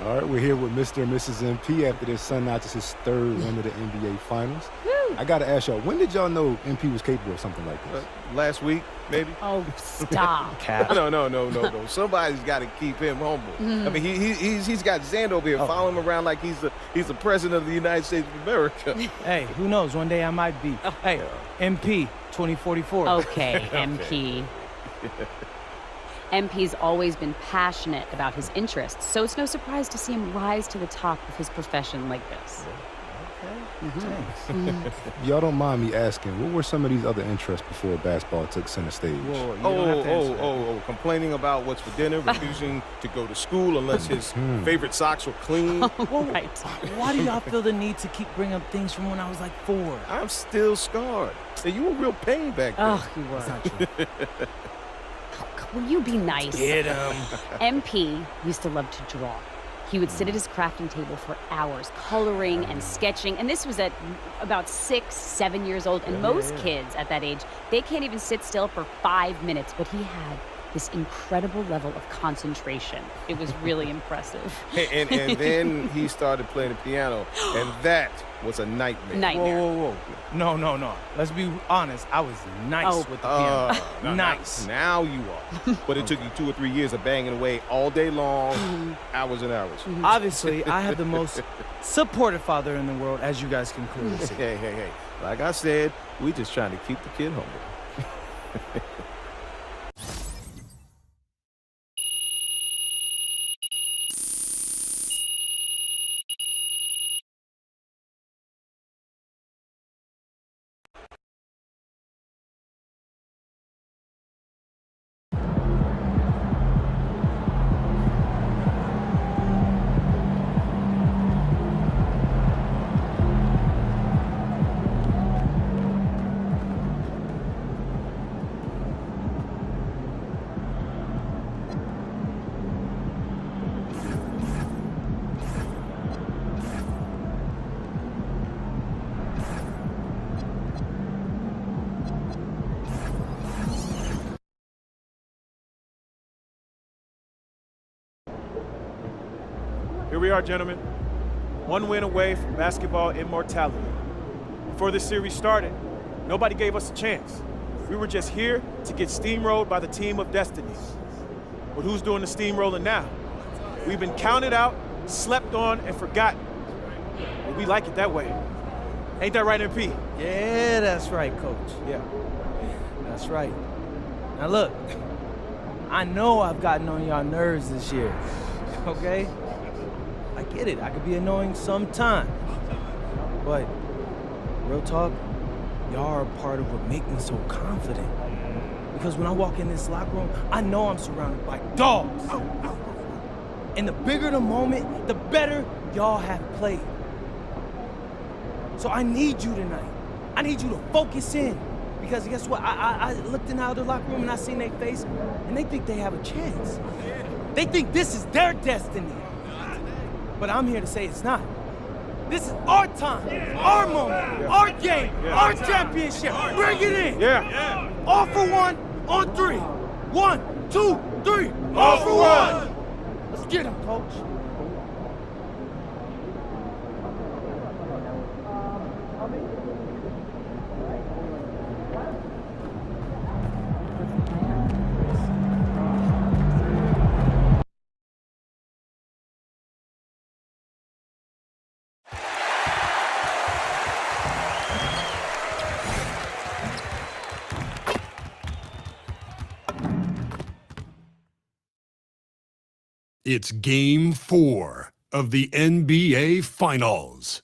All right, we're here with Mr. and Mrs. MP after their son notches his third win of the NBA Finals. Woo! I got to ask y'all, when did y'all know MP was capable of something like this? Last week, maybe. Oh, stop. No. Somebody's got to keep him humble. I mean, he's got Xander over here following him around like he's the president of the United States of America. Hey, who knows? One day I might be. Hey, MP 2044. Okay, MP. MP's always been passionate about his interests, so it's no surprise to see him rise to the top of his profession like this. If y'all don't mind me asking, what were some of these other interests before basketball took center stage? Complaining about what's for dinner, refusing to go to school unless his favorite socks were clean. Why do y'all feel the need to keep bringing up things from when I was like 4? I'm still scarred. And you were real pain back then. Oh, you were. Will you be nice? Get him. MP used to love to draw. He would sit at his crafting table for hours, coloring and sketching. And this was at about 6, 7 years old. And most kids at that age, they can't even sit still for 5 minutes. But he had this incredible level of concentration. It was really impressive. And then he started playing the piano, and that was a nightmare. Whoa. No. Let's be honest. I was nice with the piano. Nice. Now you are. But it took you 2 or 3 years of banging away all day long, hours and hours. Obviously, I have the most supportive father in the world, as you guys can clearly see. Hey. Like I said, we just trying to keep the kid humble. Here we are, gentlemen. 1 win away from basketball immortality. Before this series started, nobody gave us a chance. We were just here to get steamrolled by the team of destiny. But who's doing the steamrolling now? We've been counted out, slept on, and forgotten. But we like it that way. Ain't that right, MP? Yeah, that's right, Coach. Yeah. That's right. Now look, I know I've gotten on y'all nerves this year, okay? I get it. I could be annoying sometimes. But real talk, y'all are a part of what make me so confident. Because when I walk in this locker room, I know I'm surrounded by dogs. And the bigger the moment, the better y'all have played. So I need you tonight. I need you to focus in. Because guess what? I looked in the other locker room and I seen their face, and they think they have a chance. They think this is their destiny. But I'm here to say it's not. This is our time, our moment, our game, our championship. Bring it in. Yeah. All for one on 3. 1, 2, 3. All for one. Let's get him, Coach. It's Game 4 of the NBA Finals.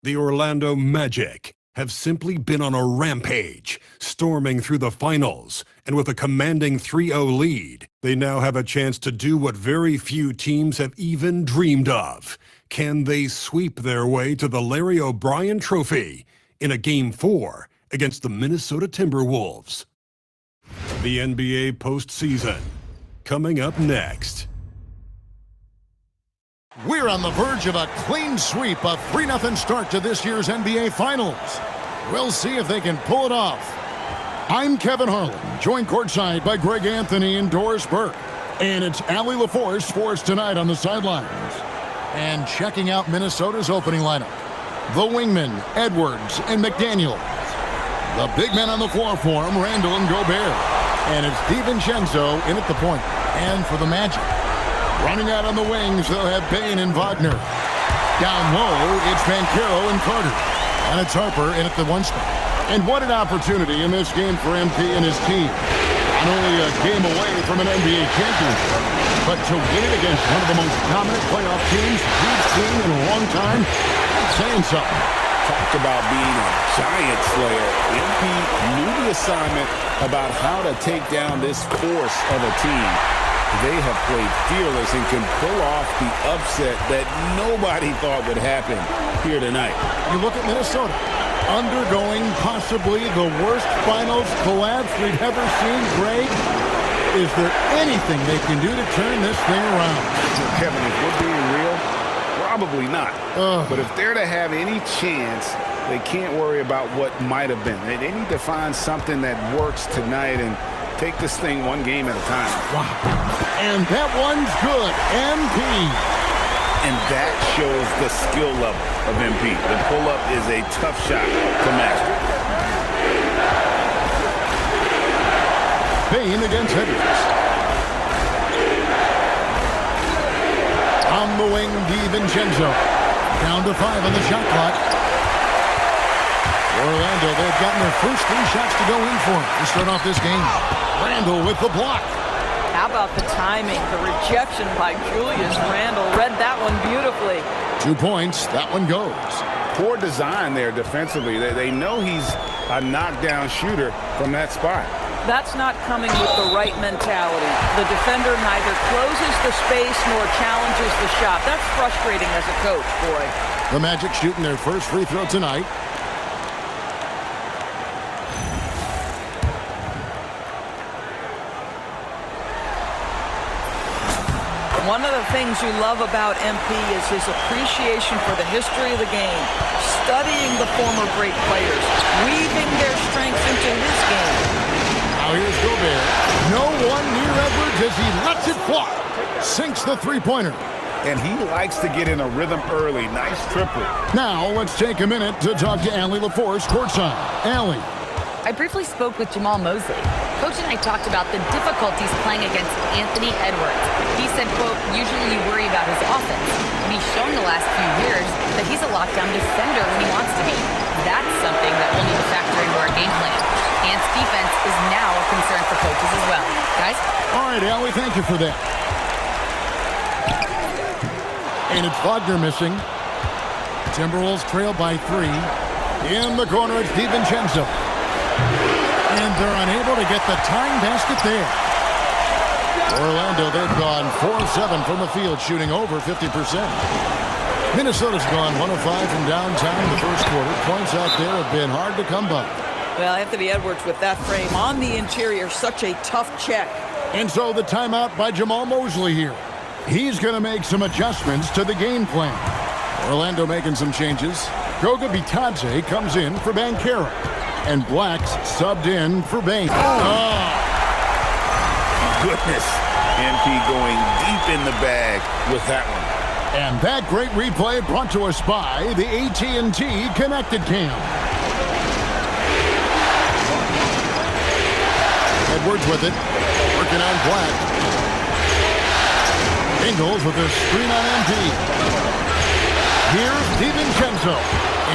The Orlando Magic have simply been on a rampage, storming through the finals, and with a commanding 3-0 lead, they now have a chance to do what very few teams have even dreamed of. Can they sweep their way to the Larry O'Brien Trophy in a Game 4 against the Minnesota Timberwolves? The NBA postseason, coming up next. We're on the verge of a clean sweep, a 3-0 start to this year's NBA Finals. We'll see if they can pull it off. I'm Kevin Harlan, joined courtside by Greg Anthony and Doris Burke. And it's Allie LaForce for us tonight on the sidelines. And checking out Minnesota's opening lineup, the wingmen, Edwards and McDaniels. The big men on the floor for him, Randall and Gobert. And it's DiVincenzo in at the point. And for the Magic, running out on the wings, they'll have Bane and Wagner. Down low, it's Banchero and Carter. And it's Harper in at the 1 spot. And what an opportunity in this game for MP and his team. Not only a game away from an NBA championship, but to win it against one of the most dominant playoff teams we've seen in a long time, that's saying something. Talk about being a giant slayer. MP knew the assignment about how to take down this force of a team. They have played fearless and can pull off the upset that nobody thought would happen here tonight. You look at Minnesota, undergoing possibly the worst finals collapse we've ever seen. Greg, is there anything they can do to turn this thing around? Kevin, if we're being real, probably not. But if they're to have any chance, they can't worry about what might have been. They need to find something that works tonight and take this thing one game at a time. Wow. And that one's good. MP. And that shows the skill level of MP. The pull-up is a tough shot to master. Bain against Edwards. On the wing, DiVincenzo. Down to 5 on the shot clock. Orlando, they've gotten their first 3 shots to go in for to start off this game. Randall with the block. How about the timing? The rejection by Julius Randle. Read that one beautifully. 2 points. That one goes. Poor design there defensively. They know he's a knockdown shooter from that spot. That's not coming with the right mentality. The defender neither closes the space nor challenges the shot. That's frustrating as a coach, boy. The Magic shooting their first free throw tonight. One of the things you love about MP is his appreciation for the history of the game, studying the former great players, weaving their strengths into his game. Now here's Gobert. No one near Edwards as he lets it fly. Sinks the three-pointer. And he likes to get in a rhythm early. Nice triplet. Now let's take a minute to talk to Allie LaForce courtside. Allie. I briefly spoke with Jamal Mosley. Coach and I talked about the difficulties playing against Anthony Edwards. He said, quote, usually you worry about his offense. And he's shown the last few years that he's a lockdown defender when he wants to be. That's something that we'll need to factor into our game plan. Ant's defense is now a concern for coaches as well. Guys? All right, Allie, thank you for that. And it's Wagner missing. Timberwolves trail by 3. In the corner, it's DiVincenzo. And they're unable to get the tying basket there. Orlando, they've gone 4-7 from the field, shooting over 50%. Minnesota's gone 1 of 5 from downtown in the first quarter. Points out there have been hard to come by. Well, Anthony Edwards with that frame on the interior, such a tough check. And so the timeout by Jamal Mosley here. He's going to make some adjustments to the game plan. Orlando making some changes. Goga Bitadze comes in for Banchero. And Black's subbed in for Bain. Goodness. MP going deep in the bag with that one. And that great replay brought to us by the AT&T Connected Cam. Edwards with it. Working on Black. Ingles with a screen on MP. Here's DiVincenzo.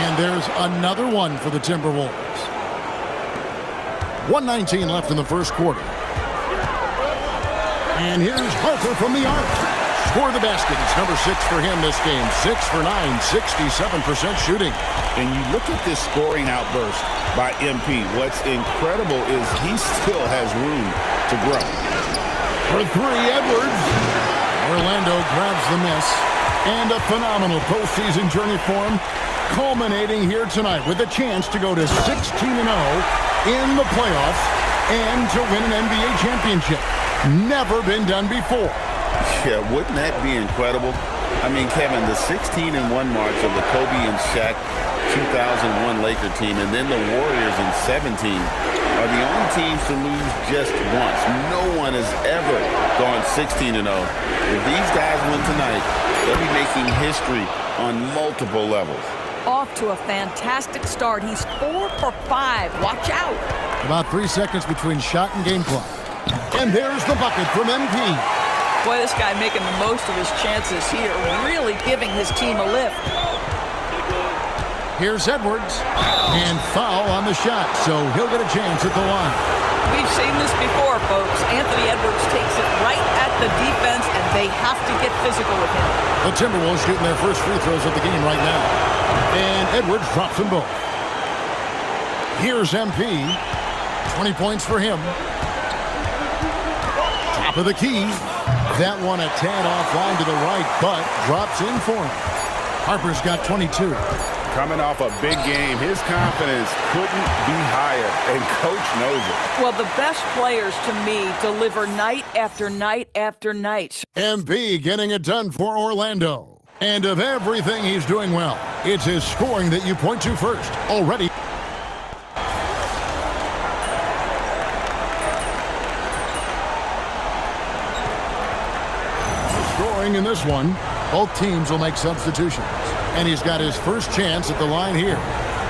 And there's another one for the Timberwolves. 1:19 left in the first quarter. And here's Harper from the arc. Score the basket. It's number 6 for him this game. 6 for 9, 67% shooting. And you look at this scoring outburst by MP. What's incredible is he still has room to grow. For 3, Edwards. Orlando grabs the miss. And a phenomenal postseason journey for him, culminating here tonight with a chance to go to 16-0 in the playoffs and to win an NBA championship. Never been done before. Yeah, wouldn't that be incredible? I mean, Kevin, the 16-1 march of the Kobe and Shaq 2001 Laker team, and then the Warriors in 17 are the only teams to lose just once. No one has ever gone 16-0. If these guys win tonight, they'll be making history on multiple levels. Off to a fantastic start. He's 4 for 5. Watch out. About 3 seconds between shot and game clock. And there's the bucket from MP. Boy, this guy making the most of his chances here, really giving his team a lift. Here's Edwards. And foul on the shot, so he'll get a chance at the line. We've seen this before, folks. Anthony Edwards takes it right at the defense, and they have to get physical with him. The Timberwolves shooting their first free throws of the game right now. And Edwards drops them both. Here's MP. 20 points for him. Top of the key. That one a tad offline to the right, but drops in for him. Harper's got 22. Coming off a big game, his confidence couldn't be higher, and Coach knows it. Well, the best players, to me, deliver night after night after night. MP getting it done for Orlando. And of everything he's doing well, it's his scoring that you point to first. Already. Scoring in this one, both teams will make substitutions. And he's got his first chance at the line here.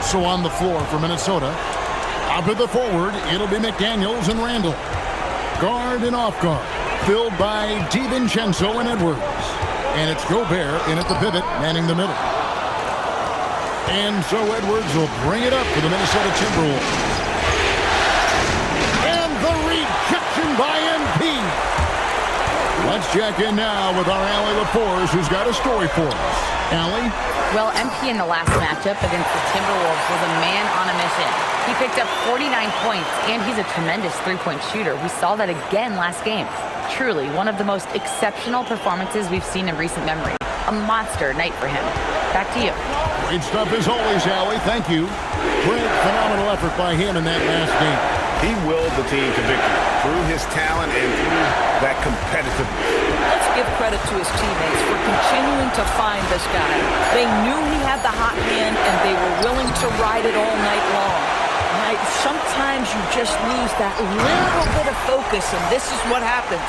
So on the floor for Minnesota. Out to the forward, it'll be McDaniels and Randall. Guard and off guard, filled by DiVincenzo and Edwards. And it's Gobert in at the pivot, manning the middle. And so Edwards will bring it up for the Minnesota Timberwolves. And the rejection by MP. Let's check in now with our Allie LaForce, who's got a story for us. Allie? Well, MP in the last matchup against the Timberwolves was a man on a mission. He picked up 49 points, and he's a tremendous three-point shooter. We saw that again last game. Truly, one of the most exceptional performances we've seen in recent memory. A monster night for him. Back to you. Great stuff as always, Allie. Thank you. Great, phenomenal effort by him in that last game. He willed the team to victory through his talent and through that competitiveness. Let's give credit to his teammates for continuing to find this guy. They knew he had the hot hand, and they were willing to ride it all night long. Sometimes you just lose that little bit of focus, and this is what happens.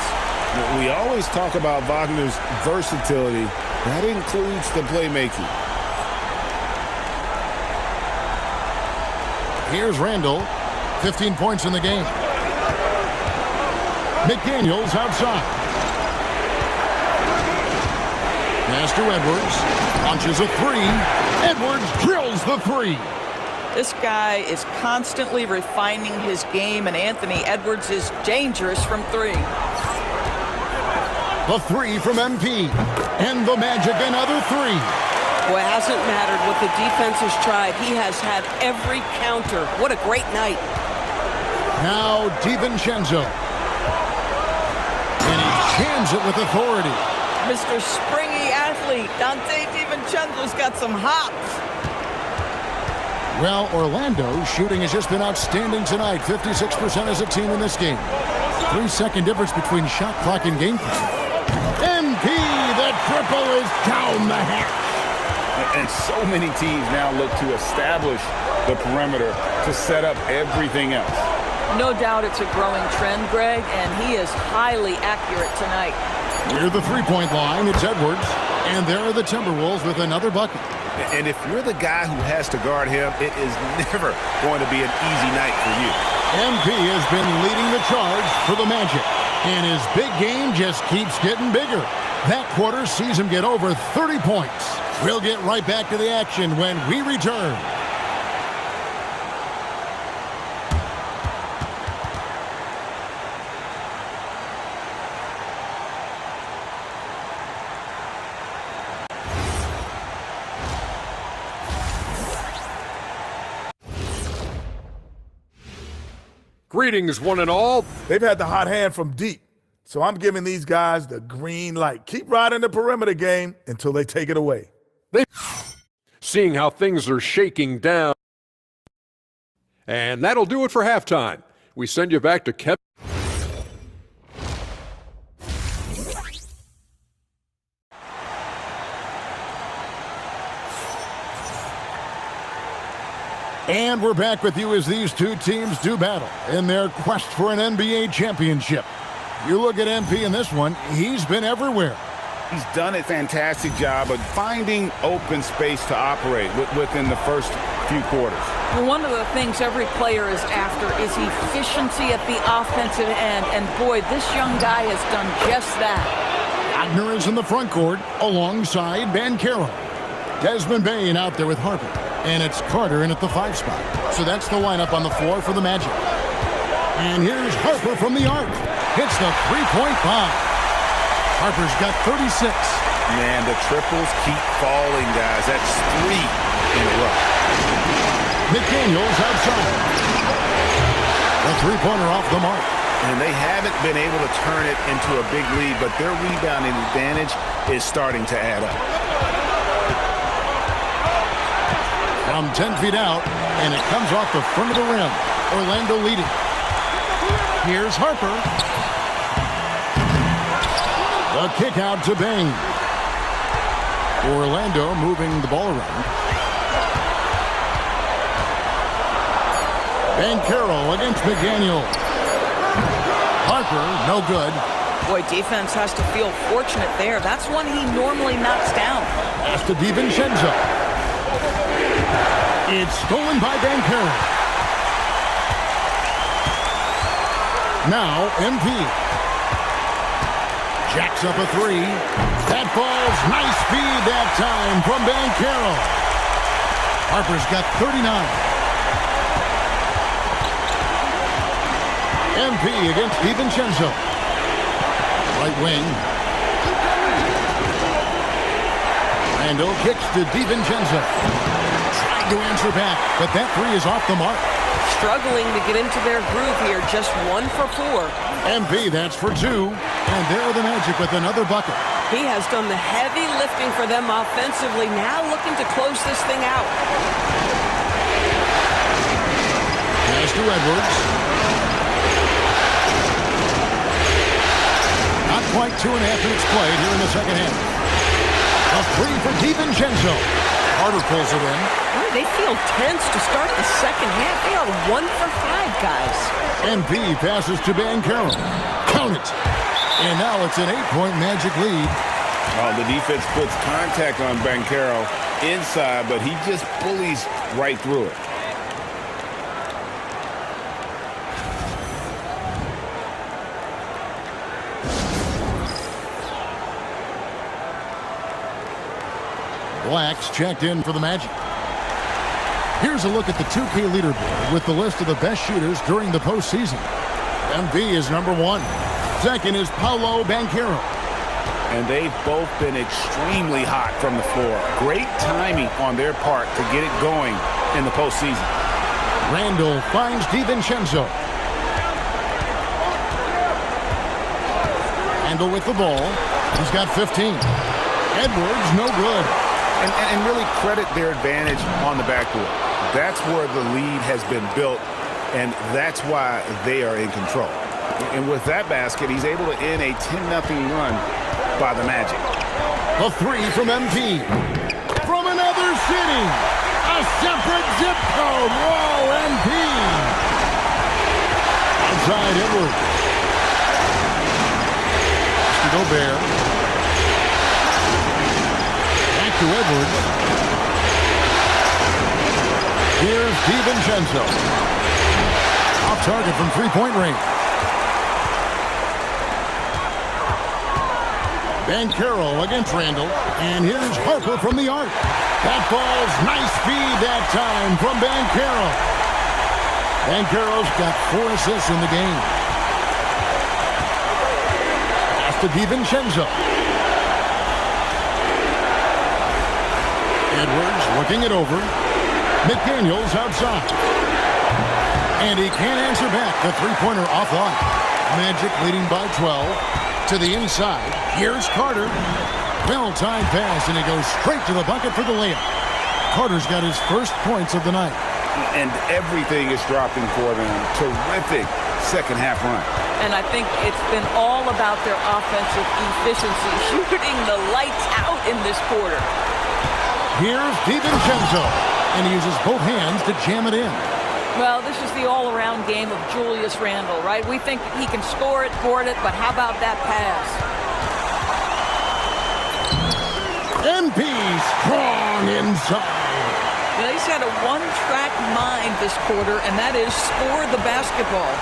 We always talk about Wagner's versatility. That includes the playmaking. Here's Randall. 15 points in the game. McDaniels outside. Pass to Edwards. Launches a three. Edwards drills the three. This guy is constantly refining his game, and Anthony Edwards is dangerous from three. The three from MP. And the Magic another three. Boy, it hasn't mattered what the defense has tried. He has had every counter. What a great night. Now DiVincenzo. And he jams it with authority. Mr. Springy athlete, Dante DiVincenzo's got some hops. Well, Orlando's shooting has just been outstanding tonight. 56% as a team in this game. 3-second difference between shot clock and game clock. MP, the triple is down the hatch. And so many teams now look to establish the perimeter to set up everything else. No doubt it's a growing trend, Greg, and he is highly accurate tonight. Near the three-point line, it's Edwards. And there are the Timberwolves with another bucket. And if you're the guy who has to guard him, it is never going to be an easy night for you. MP has been leading the charge for the Magic. And his big game just keeps getting bigger. That quarter sees him get over 30 points. We'll get right back to the action when we return. Greetings, one and all. They've had the hot hand from deep, so I'm giving these guys the green light. Keep riding the perimeter game until they take it away. Seeing how things are shaking down. And that'll do it for halftime. We send you back to Kevin. And we're back with you as these two teams do battle in their quest for an NBA championship. You look at MP in this one, he's been everywhere. He's done a fantastic job of finding open space to operate within the first few quarters. Well, one of the things every player is after is efficiency at the offensive end, and boy, this young guy has done just that. Wagner is in the front court alongside Banchero. Desmond Bane out there with Harper. And it's Carter in at the 5 spot. So that's the lineup on the floor for the Magic. And here's Harper from the arc. Hits the three-point bomb. Harper's got 36. Man, the triples keep falling, guys. That's 3 in a row. McDaniels outside. The three-pointer off the mark. And they haven't been able to turn it into a big lead, but their rebounding advantage is starting to add up. From 10 feet out, and it comes off the front of the rim. Orlando leading. Here's Harper. The kick out to Bang. Orlando moving the ball around. Banchero against McDaniel. Harper, no good. Boy, defense has to feel fortunate there. That's one he normally knocks down. Pass to DiVincenzo. It's stolen by Banchero. Now, MP. Jacks up a three. That falls. Nice speed that time from Banchero. Harper's got 39. MP against DiVincenzo. Right wing. Randall kicks to DiVincenzo. Trying to answer back, but that three is off the mark. Struggling to get into their groove here. Just 1 for 4. MP, that's for 2. And there are the Magic with another bucket. He has done the heavy lifting for them offensively. Now looking to close this thing out. Pass to Edwards. Not quite 2.5 minutes played here in the second half. A three for DiVincenzo. Harper pulls it in. Boy, they feel tense to start the second half. They are 1 for 5, guys. MP passes to Banchero. Count it. And now it's an 8-point Magic lead. Well, the defense puts contact on Banchero inside, but he just bullies right through it. Black's checked in for the Magic. Here's a look at the 2K leaderboard with the list of the best shooters during the postseason. MP is number 1. Second is Paolo Banchero. And they've both been extremely hot from the floor. Great timing on their part to get it going in the postseason. Randall finds DiVincenzo. Randall with the ball. He's got 15. Edwards, no good. And really credit their advantage on the backboard. That's where the lead has been built, and that's why they are in control. And with that basket, he's able to end a 10-0 run by the Magic. A three from MP. From another city. A separate zip code. Whoa, MP. Outside Edwards. To Gobert. Back to Edwards. Here's DiVincenzo. Off target from three-point range. Banchero against Randall. And here's Harper from the arc. That falls. Nice speed that time from Banchero. Banchero's got 4 assists in the game. Pass to DiVincenzo. Edwards looking it over. McDaniels outside. And he can't answer back. The three-pointer offline. Magic leading by 12. To the inside. Here's Carter. Well-timed pass, and he goes straight to the bucket for the layup. Carter's got his first points of the night. And everything is dropping for them. Terrific second-half run. And I think it's been all about their offensive efficiency, shooting the lights out in this quarter. Here's DiVincenzo, and he uses both hands to jam it in. Well, this is the all-around game of Julius Randle, right? We think he can score it, board it, but how about that pass? MP strong inside. You know, he's had a one-track mind this quarter, and that is score the basketball.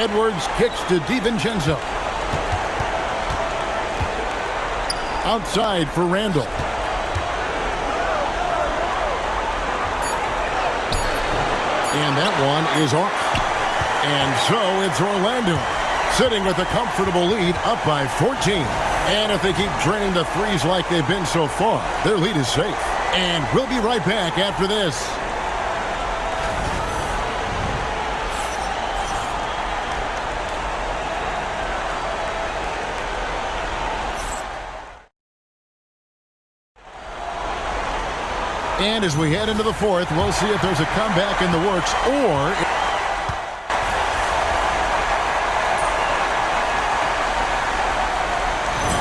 Edwards kicks to DiVincenzo. Outside for Randall. And that one is off. And so it's Orlando sitting with a comfortable lead up by 14. And if they keep draining the threes like they've been so far, their lead is safe. And we'll be right back after this. And as we head into the fourth, we'll see if there's a comeback in the works or...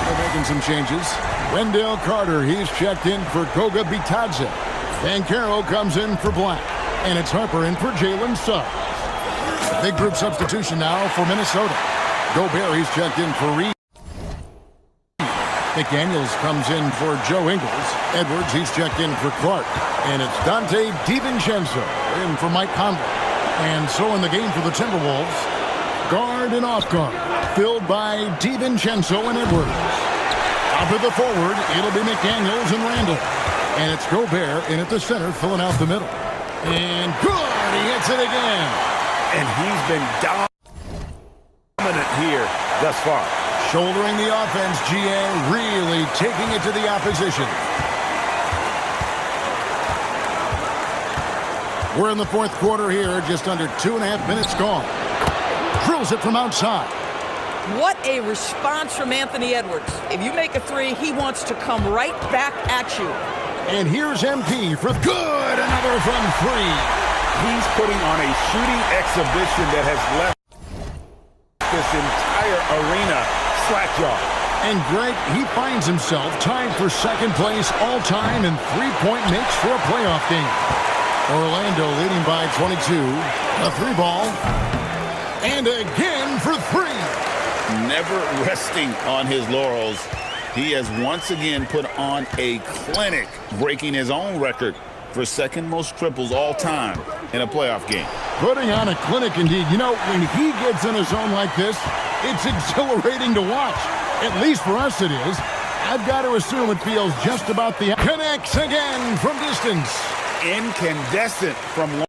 They're making some changes. Wendell Carter, he's checked in for Goga Bitadze. Banchero comes in for Black. And it's Harper in for Jalen Suggs. Big group substitution now for Minnesota. Gobert, he's checked in for Reed. McDaniels comes in for Joe Ingles. Edwards, he's checked in for Clark. And it's Dante DiVincenzo in for Mike Conley. And so in the game for the Timberwolves, guard and off guard, filled by DiVincenzo and Edwards. Out of the forward, it'll be McDaniels and Randall. And it's Gobert in at the center, filling out the middle. And good, he hits it again. And he's been dominant here thus far. Shouldering the offense, GA, really taking it to the opposition. We're in the fourth quarter here, just under 2.5 minutes gone. Drills it from outside. What a response from Anthony Edwards. If you make a three, he wants to come right back at you. And here's MP for good, another from three. He's putting on a shooting exhibition that has left this entire arena slackjaw. And Greg, he finds himself tied for second place all-time in three-point makes for a playoff game. Orlando leading by 22. A three ball. And again for three. Never resting on his laurels. He has once again put on a clinic, breaking his own record for second most triples all time in a playoff game. Putting on a clinic indeed. You know, when he gets in a zone like this, it's exhilarating to watch. At least for us it is. I've got to assume it feels just about the... Connects again from distance. Incandescent from long.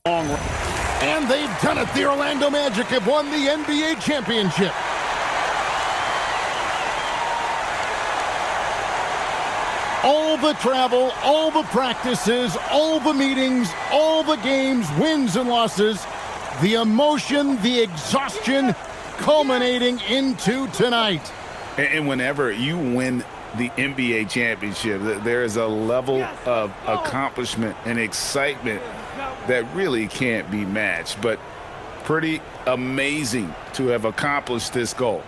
And they've done it. The Orlando Magic have won the NBA championship. All the travel, all the practices, all the meetings, all the games, wins and losses, the emotion, the exhaustion, culminating into tonight. And whenever you win the NBA championship, there is a level of accomplishment and excitement that really can't be matched. But pretty amazing to have accomplished this goal.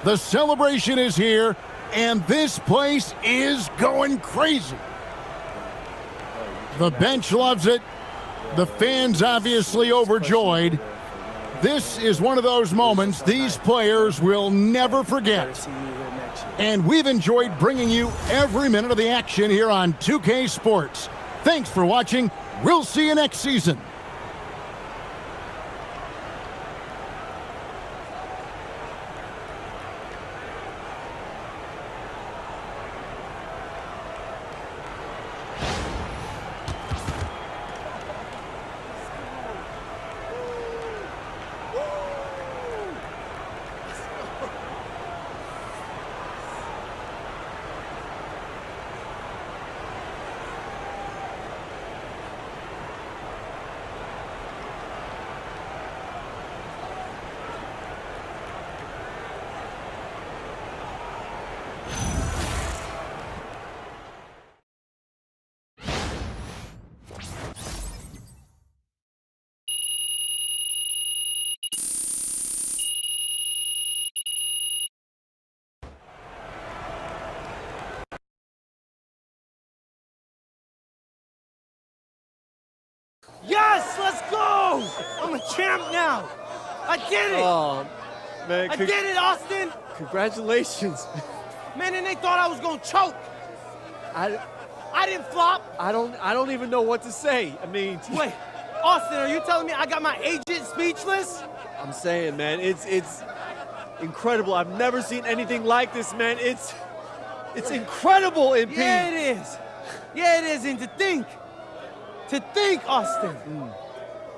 The celebration is here, and this place is going crazy. The bench loves it. The fans obviously overjoyed. This is one of those moments these players will never forget. And we've enjoyed bringing you every minute of the action here on 2K Sports. Thanks for watching. We'll see you next season. Yes, let's go! I'm a champ now. I did it. Oh, man. I did it, Austin. Congratulations. Man, and they thought I was gonna choke. I didn't flop. I don't even know what to say. I mean, wait, Austin, are you telling me I got my agent speechless? I'm saying, man, it's incredible. I've never seen anything like this, man. It's incredible, MP. Yeah, it is. Yeah, it is. And to think, Austin,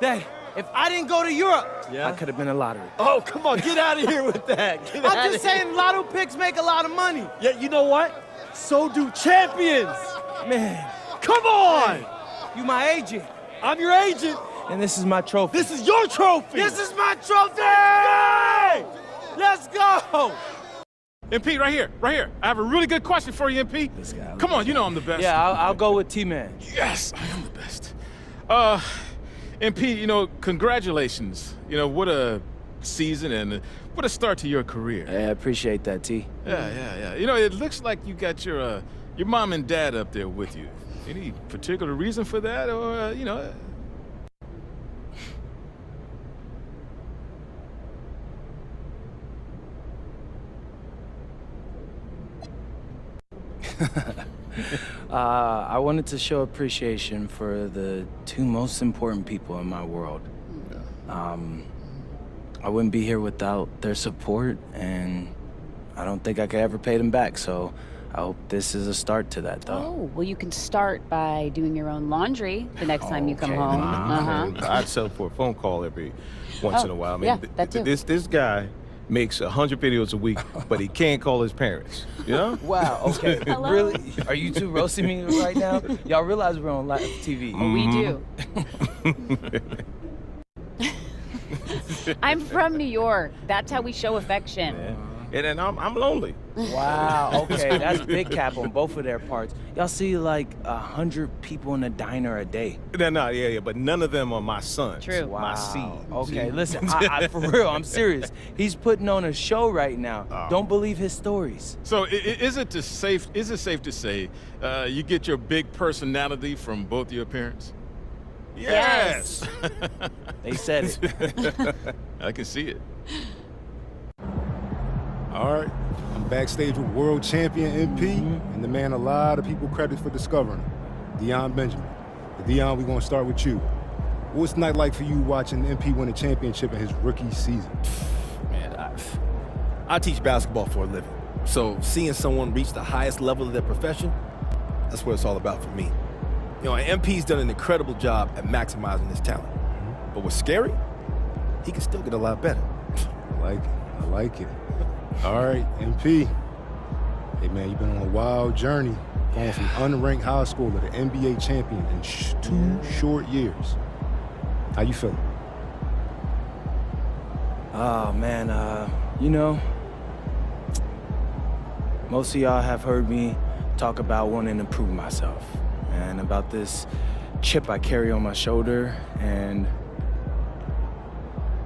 that if I didn't go to Europe, I could have been a lottery. Oh, come on, get out of here with that. Get I'm outta just here. saying lotto picks make a lot of money. Yeah, you know what? So do champions. Man, Come on. hey, you my agent. I'm your agent. And this is my trophy. This is your trophy. This is my trophy! Let's go! MP, right here. I have a really good question for you, MP. Come on, you know I'm the best. Yeah, I'll go with T-Man. Yes, I am the best. MP, congratulations. What a season and what a start to your career. I appreciate that, T. Yeah. It looks like you got your mom and dad up there with you. Any particular reason for that, or I wanted to show appreciation for the two most important people in my world. I wouldn't be here without their support, and I don't think I could ever pay them back, so I hope this is a start to that, though. Oh, well, you can start by doing your own laundry the next time you come home. I'd settle for a phone call every once in a while. I mean, yeah, that too. This guy makes 100 videos a week, but he can't call his parents. You know? Wow, okay. Really? Are you two roasting me right now? Y'all realize we're on live TV. We do. I'm from New York. That's how we show affection. And I'm lonely. Wow, okay, that's big cap on both of their parts. Y'all see like 100 people in a diner a day. Yeah, but none of them are my sons. True. My seed. Okay, listen, I for real, I'm serious. He's putting on a show right now. Don't believe his stories. So is it safe to say you get your big personality from both your parents? Yes. They said it. I can see it. All right, I'm backstage with world champion MP and the man a lot of people credit for discovering, Deion Benjamin. Deion, we're gonna start with you. What's the night like for you watching MP win a championship in his rookie season? Man, I teach basketball for a living, so seeing someone reach the highest level of their profession, that's what it's all about for me. MP's done an incredible job at maximizing his talent. But what's scary, he can still get a lot better. I like it. All right, MP. Hey, man, you've been on a wild journey, going from unranked high school to the NBA champion in 2 short years. How you feeling? Oh, man, most of y'all have heard me talk about wanting to prove myself and about this chip I carry on my shoulder, and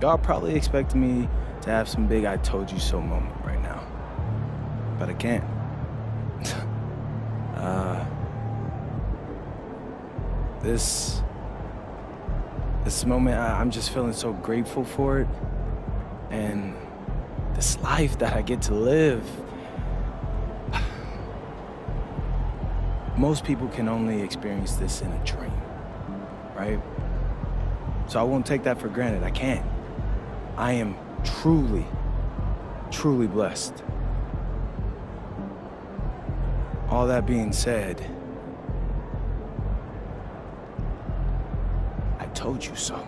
y'all probably expect me to have some big I told you so moment right now, but I can't. This moment, I'm just feeling so grateful for it, and this life that I get to live. Most people can only experience this in a dream, right? So I won't take that for granted. I can't. I am truly, truly blessed. All that being said, I told you so.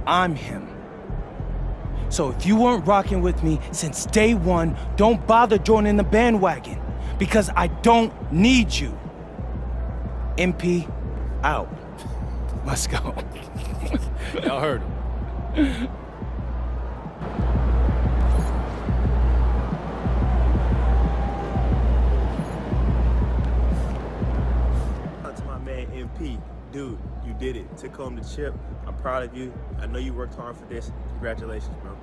I'm him. So if you weren't rocking with me since day one, don't bother joining the bandwagon, because I don't need you. MP, out. Let's go. Y'all heard him. To my man MP, dude, you did it. Took home the chip. I'm proud of you. I know you worked hard for this. Congratulations, bro.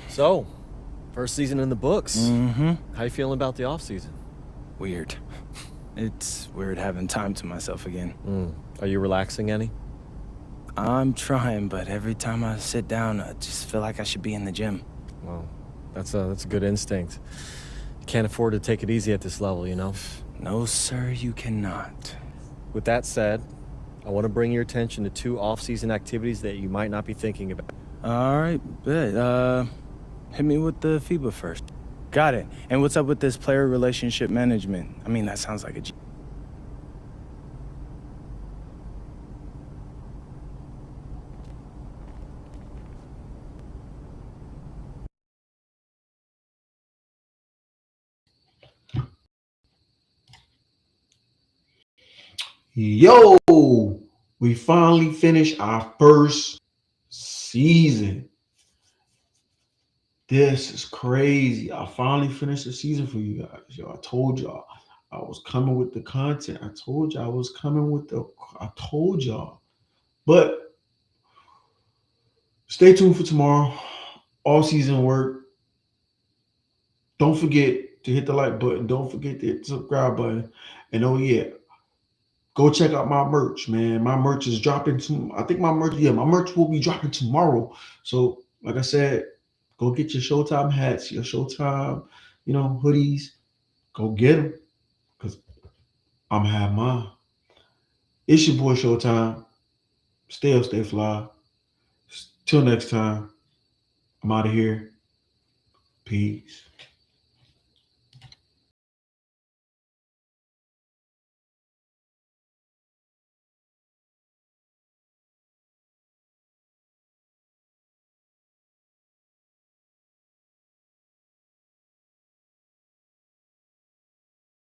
So, First season in the books. Mm-hmm. How you feeling about the offseason? Weird. It's weird having time to myself again. Are you relaxing any? I'm trying, but every time I sit down, I just feel like I should be in the gym. Well, that's a good instinct. You can't afford to take it easy at this level, you know? No, sir, you cannot. With that said, I want to bring your attention to 2 off-season activities that you might not be thinking about. All right, bet. Hit me with the FIBA first. Got it. And what's up with this player relationship management? I mean, that sounds like a G. Yo, we finally finished our first season. This is crazy. I finally finished the season for you guys. Yo, I told y'all I was coming with the content. I told y'all I was coming with I told y'all. But stay tuned for tomorrow. All season work. Don't forget to hit the like button. Don't forget to hit the subscribe button. And oh yeah, go check out my merch, man. My merch is dropping. I think my merch will be dropping tomorrow. So, like I said, go get your Showtime hats, your Showtime, hoodies. Go get them, because I'm going to have mine. It's your boy Showtime. Stay up, stay fly. Till next time, I'm out of here. Peace.